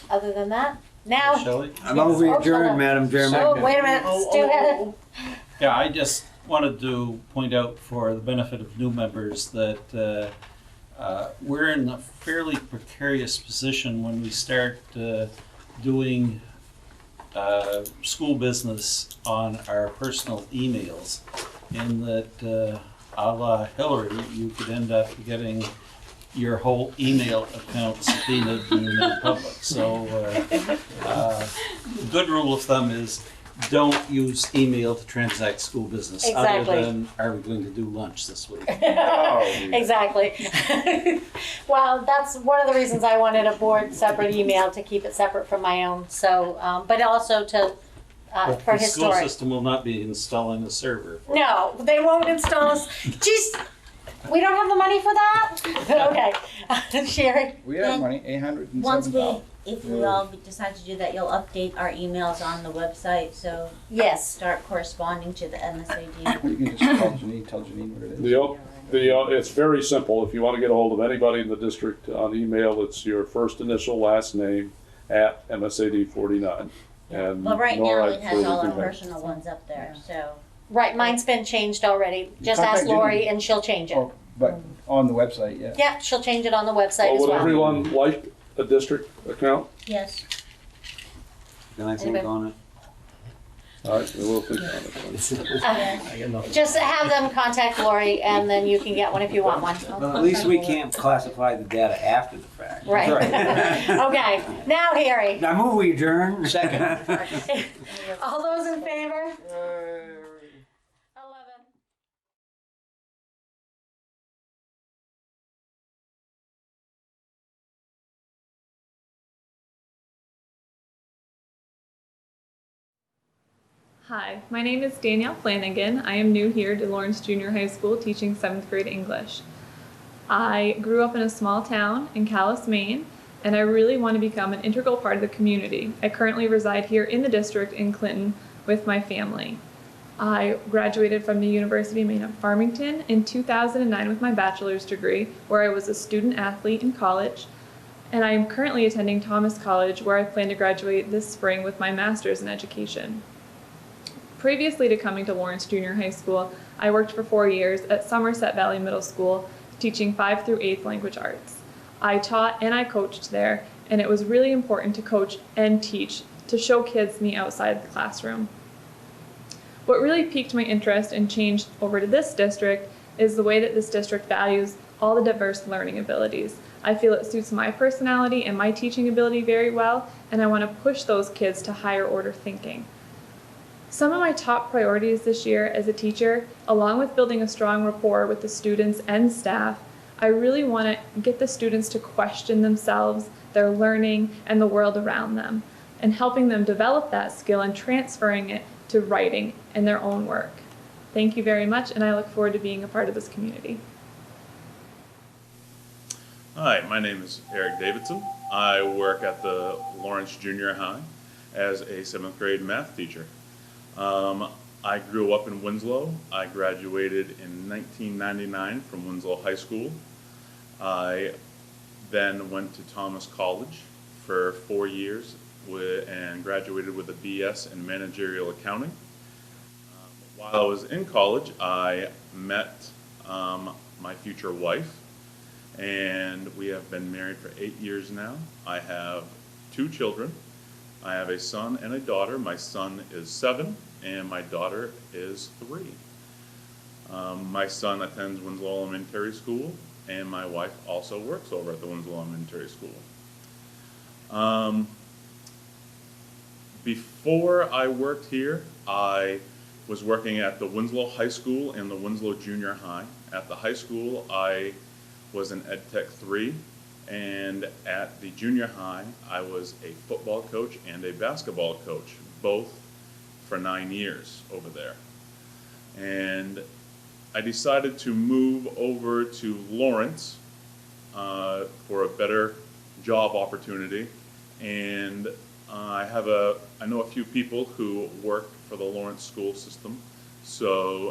Other than that, now. Shelley? I'm over adjourned, Madam Chairman. Oh, wait a minute. Stu had it. Yeah, I just wanted to point out for the benefit of new members that we're in a fairly precarious position when we start doing school business on our personal emails, in that a la Hillary, you could end up getting your whole email account subpoenaed in the public. So the good rule of thumb is don't use email to transact school business. Exactly. Other than, are we going to do lunch this week? Exactly. Well, that's one of the reasons I wanted a board separate email, to keep it separate from my own. So, but also to But for the school historic. system will not be installing a server. No, they won't install us. Jeez, we don't have the money for that. Okay, Sherry. We have money, $807. if we all decide to do that, you'll update our emails on the website, so Yes. start corresponding to the MSAD. You can just tell Janine what it is. It's very simple. If you want to get a hold of anybody in the district on email, it's your first initial, last name at msad49. And Well, right now Nora, it has all our can have- personal ones up there, so. Right, mine's been changed already. Just Contact ask Lori Judy. and she'll change it. Oh, but on the website, yeah. Yeah, she'll change it on the website as Would well. everyone like a district account? Yes. Can I think on it? All right, we will think on it. Just have them contact Lori and then you can get one if you want one. Well, at least we can't classify the data after the fact. Right. Okay, now Harry. Now move we adjourn. Second. All those in favor? 11. Hi, my name is Danielle Flanagan. I am new here to Lawrence Junior High School teaching 7th grade English. I grew up in a small town in Calais, Maine, and I really want to become an integral part of the community. I currently reside here in the district in Clinton with my family. I graduated from the University of Maine at Farmington in 2009 with my bachelor's degree, where I was a student athlete in college, and I am currently attending Thomas College, where I plan to graduate this spring with my master's in education. Previously to coming to Lawrence Junior High School, I worked for 4 years at Somerset Valley Middle School, teaching 5th through 8th language arts. I taught and I coached there, and it was really important to coach and teach to show kids me outside the classroom. What really piqued my interest and changed over to this district is the way that this district values all the diverse learning abilities. I feel it suits my personality and my teaching ability very well, and I want to push those kids to higher order thinking. Some of my top priorities this year as a teacher, along with building a strong rapport with the students and staff, I really want to get the students to question themselves, their learning, and the world around them, and helping them develop that skill and transferring it to writing and their own work. Thank you very much, and I look forward to being a part of this community. Hi, my name is Eric Davidson. I work at the Lawrence Junior High as a 7th grade math teacher. I grew up in Winslow. I graduated in 1999 from Winslow High School. I then went to Thomas College for 4 years and graduated with a BS in managerial accounting. While I was in college, I met my future wife, and we have been married for 8 years now. I have 2 children. I have a son and a daughter. My son is 7 and my daughter is 3. My son attends Winslow Elementary School, and my wife also works over at the Winslow Elementary School. Before I worked here, I was working at the Winslow High School and the Winslow Junior High. At the high school, I was an Ed Tech 3, and at the junior high, I was a football coach and a basketball coach, both for 9 years over there. And I decided to move over to Lawrence for a better job opportunity, and I know a few people who work for the Lawrence school system,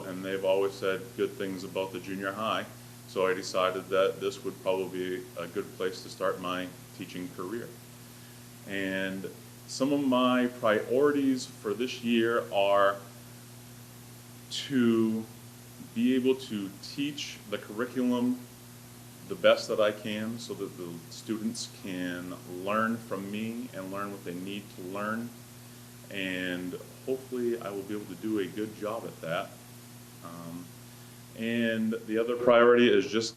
and they've always said good things about the junior high, so I decided that this would probably be a good place to start my teaching career. And some of my priorities for this year are to be able to teach the curriculum the best that I can so that the students can learn from me and learn what they need to learn. And hopefully I will be able to do a good job at that. And the other priority is just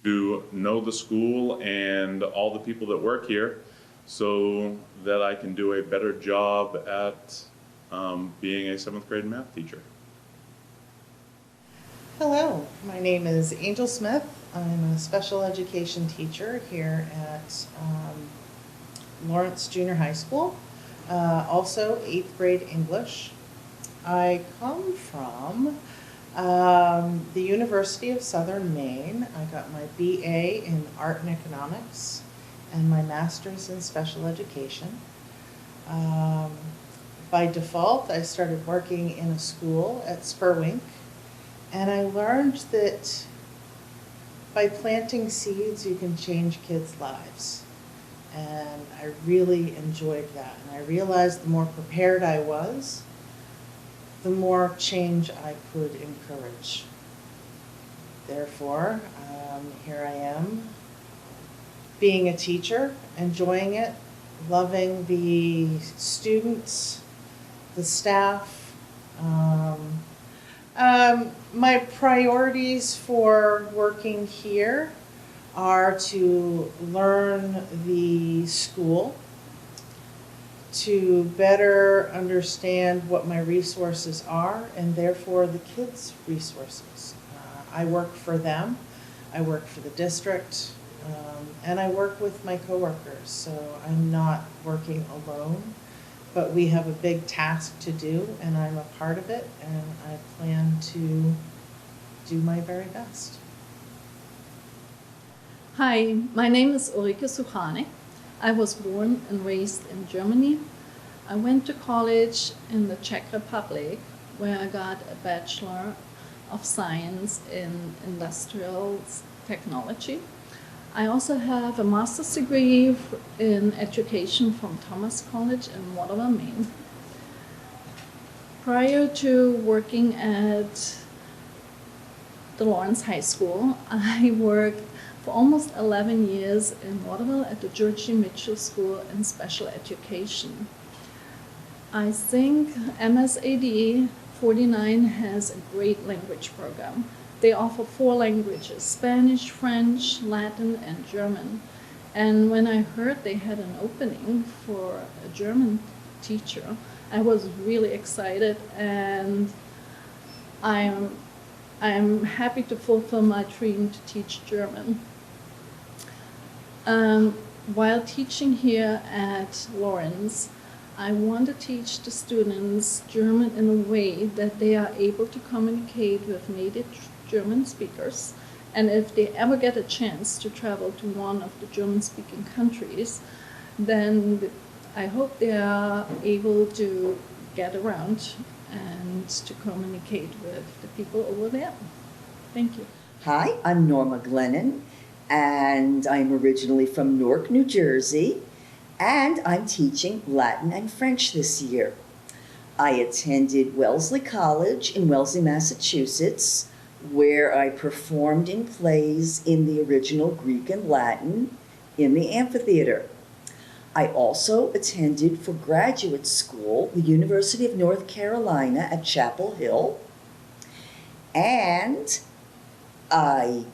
to know the school and all the people that work here so that I can do a better job at being a 7th grade math teacher. Hello, my name is Angel Smith. I'm a special education teacher here at Lawrence Junior High School, also 8th grade English. I come from the University of Southern Maine. I got my BA in Art and Economics, and my master's in special education. By default, I started working in a school at Spurwink, and I learned that by planting seeds, you can change kids' lives. And I really enjoyed that. And I realized the more prepared I was, the more change I could encourage. Therefore, here I am, being a teacher, enjoying it, loving the students, the staff. My priorities for working here are to learn the school, to better understand what my resources are, and therefore the kids' resources. I work for them, I work for the district, and I work with my coworkers, so I'm not working alone. But we have a big task to do, and I'm a part of it, and I plan to do my very best. Hi, my name is Ulrike Suchane. I was born and raised in Germany. I went to college in the Czech Republic, where I got a Bachelor of Science in Industrial Technology. I also have a master's degree in education from Thomas College in Waterville, Maine. Prior to working at the Lawrence High School, I worked for almost 11 years in Waterville at the George G. Mitchell School in Special Education. I think msad49 has a great language program. They offer 4 languages: Spanish, French, Latin, and German. And when I heard they had an opening for a German teacher, I was really excited, and I'm happy to fulfill my dream to teach German. While teaching here at Lawrence, I want to teach the students German in a way that they are able to communicate with native German speakers. And if they ever get a chance to travel to one of the German-speaking countries, then I hope they are able to get around and to communicate with the people over there. Thank you. Hi, I'm Norma Glennon, and I'm originally from Newark, New Jersey, and I'm teaching Latin and French this year. I attended Wellesley College in Wellesley, Massachusetts, where I performed in plays in the original Greek and Latin in the amphitheater. I also attended for graduate school the University of North Carolina at Chapel Hill, and I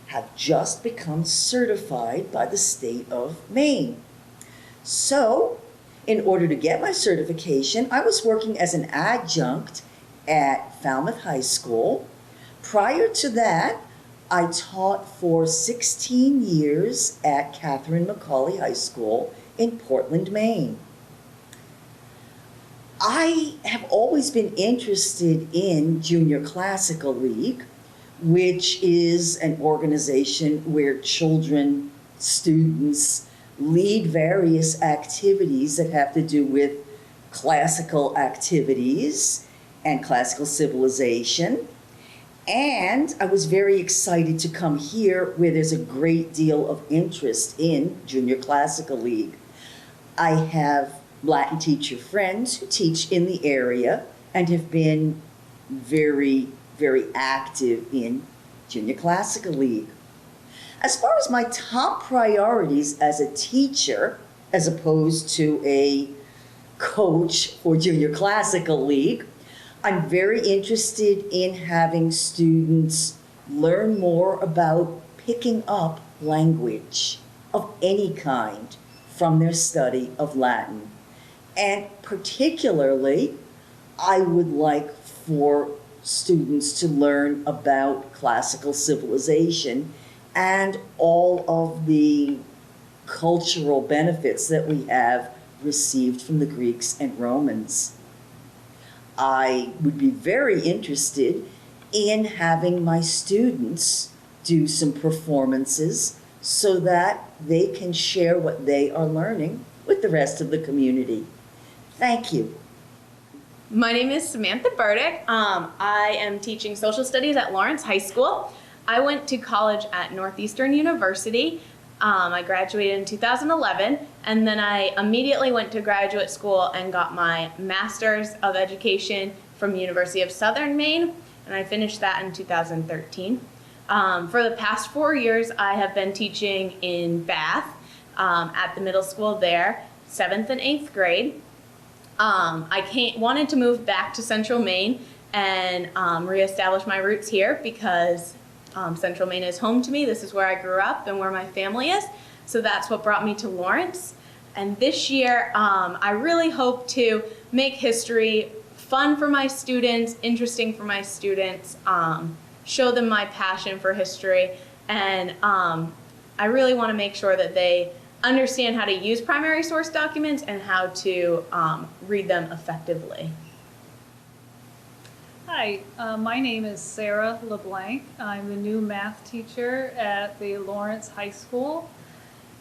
have just become certified by the state of Maine. So, in order to get my certification, I was working as an adjunct at Falmouth High School. Prior to that, I taught for 16 years at Catherine McCauley High School in Portland, Maine. I have always been interested in Junior Classical League, which is an organization where children, students, lead various activities that have to do with classical activities and classical civilization. And I was very excited to come here where there's a great deal of interest in Junior Classical League. I have Latin teacher friends who teach in the area and have been very, very active in Junior Classical League. As far as my top priorities as a teacher, as opposed to a coach for Junior Classical League, I'm very interested in having students learn more about picking up language of any kind from their study of Latin. And particularly, I would like for students to learn about classical civilization and all of the cultural benefits that we have received from the Greeks and Romans. I would be very interested in having my students do some performances so that they can share what they are learning with the rest of the community. Thank you. My name is Samantha Burdick. I am teaching social studies at Lawrence High School. I went to college at Northeastern University. I graduated in 2011, and then I immediately went to graduate school and got my Master's of Education from University of Southern Maine, and I finished that in 2013. For the past 4 years, I have been teaching in Bath at the middle school there, 7th and 8th grade. I wanted to move back to Central Maine and reestablish my roots here because Central Maine is home to me. This is where I grew up and where my family is. So that's what brought me to Lawrence. And this year, I really hope to make history fun for my students, interesting for my students, show them my passion for history, and I really want to make sure that they understand how to use primary source documents and how to read them effectively. Hi, my name is Sarah LeBlanc. I'm the new math teacher at the Lawrence High School,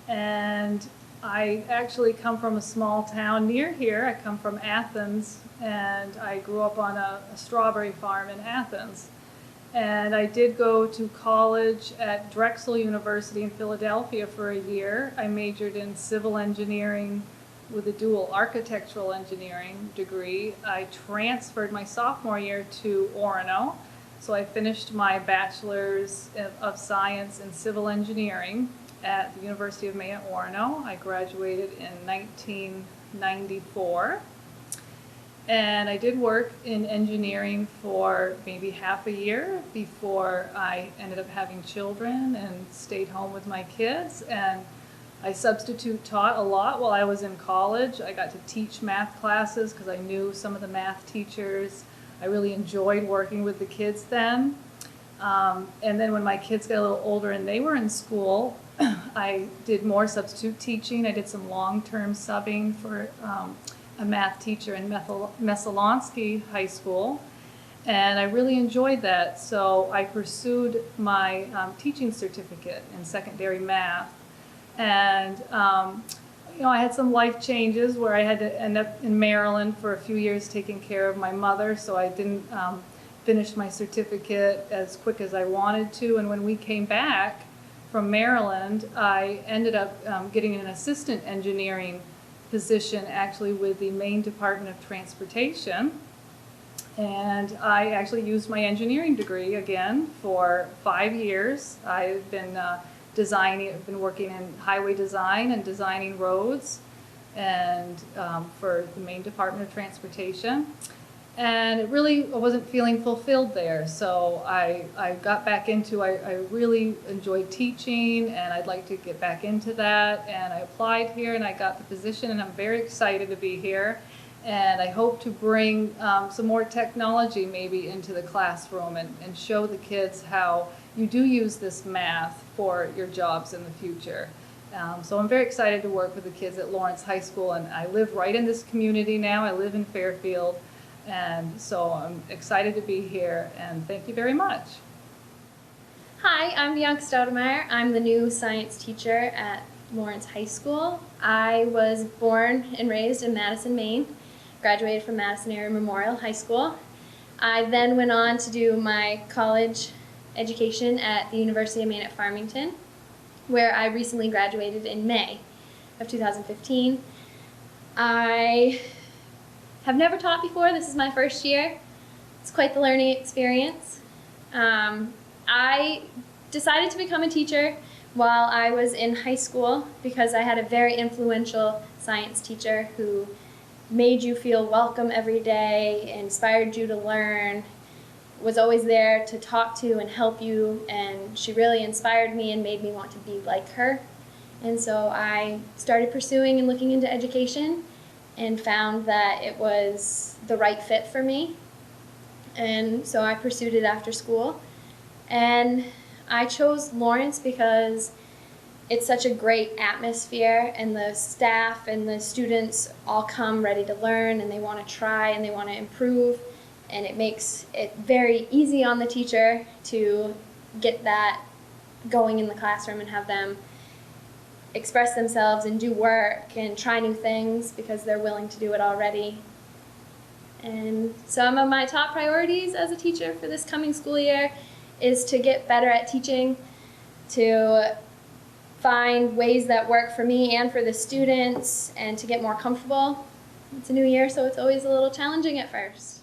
and I actually come from a small town near here. I come from Athens, and I grew up on a strawberry farm in Athens. And I did go to college at Drexel University in Philadelphia for a year. I majored in civil engineering with a dual architectural engineering degree. I transferred my sophomore year to Orono, so I finished my bachelor's of science in civil engineering at the University of Maine at Orono. I graduated in 1994. And I did work in engineering for maybe half a year before I ended up having children and stayed home with my kids. And I substitute taught a lot while I was in college. I got to teach math classes because I knew some of the math teachers. I really enjoyed working with the kids then. And then when my kids got a little older and they were in school, I did more substitute teaching. I did some long-term subbing for a math teacher in Messalonsky High School, and I really enjoyed that. So I pursued my teaching certificate in secondary math, and you know, I had some life changes where I had to end up in Maryland for a few years taking care of my mother, so I didn't finish my certificate as quick as I wanted to. And when we came back from Maryland, I ended up getting an assistant engineering position actually with the Maine Department of Transportation, and I actually used my engineering degree again for 5 years. I've been working in highway design and designing roads, and for the Maine Department of Transportation. And it really, I wasn't feeling fulfilled there, so I got back into, I really enjoyed teaching, and I'd like to get back into that, and I applied here and I got the position, and I'm very excited to be here, and I hope to bring some more technology maybe into the classroom and show the kids how you do use this math for your jobs in the future. So I'm very excited to work with the kids at Lawrence High School, and I live right in this community now. I live in Fairfield. And so I'm excited to be here, and thank you very much. Hi, I'm Bianca Staudemeyer. I'm the new science teacher at Lawrence High School. I was born and raised in Madison, Maine, graduated from Madison Area Memorial High School. I then went on to do my college education at the University of Maine at Farmington, where I recently graduated in May of 2015. I have never taught before. This is my first year. It's quite the learning experience. I decided to become a teacher while I was in high school because I had a very influential science teacher who made you feel welcome every day, inspired you to learn, was always there to talk to and help you, and she really inspired me and made me want to be like her. And so I started pursuing and looking into education and found that it was the right fit for me. And so I pursued it after school. And I chose Lawrence because it's such a great atmosphere, and the staff and the students all come ready to learn, and they want to try and they want to improve, and it makes it very easy on the teacher to get that going in the classroom and have them express themselves and do work and try new things because they're willing to do it already. And some of my top priorities as a teacher for this coming school year is to get better at teaching, to find ways that work for me and for the students, and to get more comfortable. It's a new year, so it's always a little challenging at first.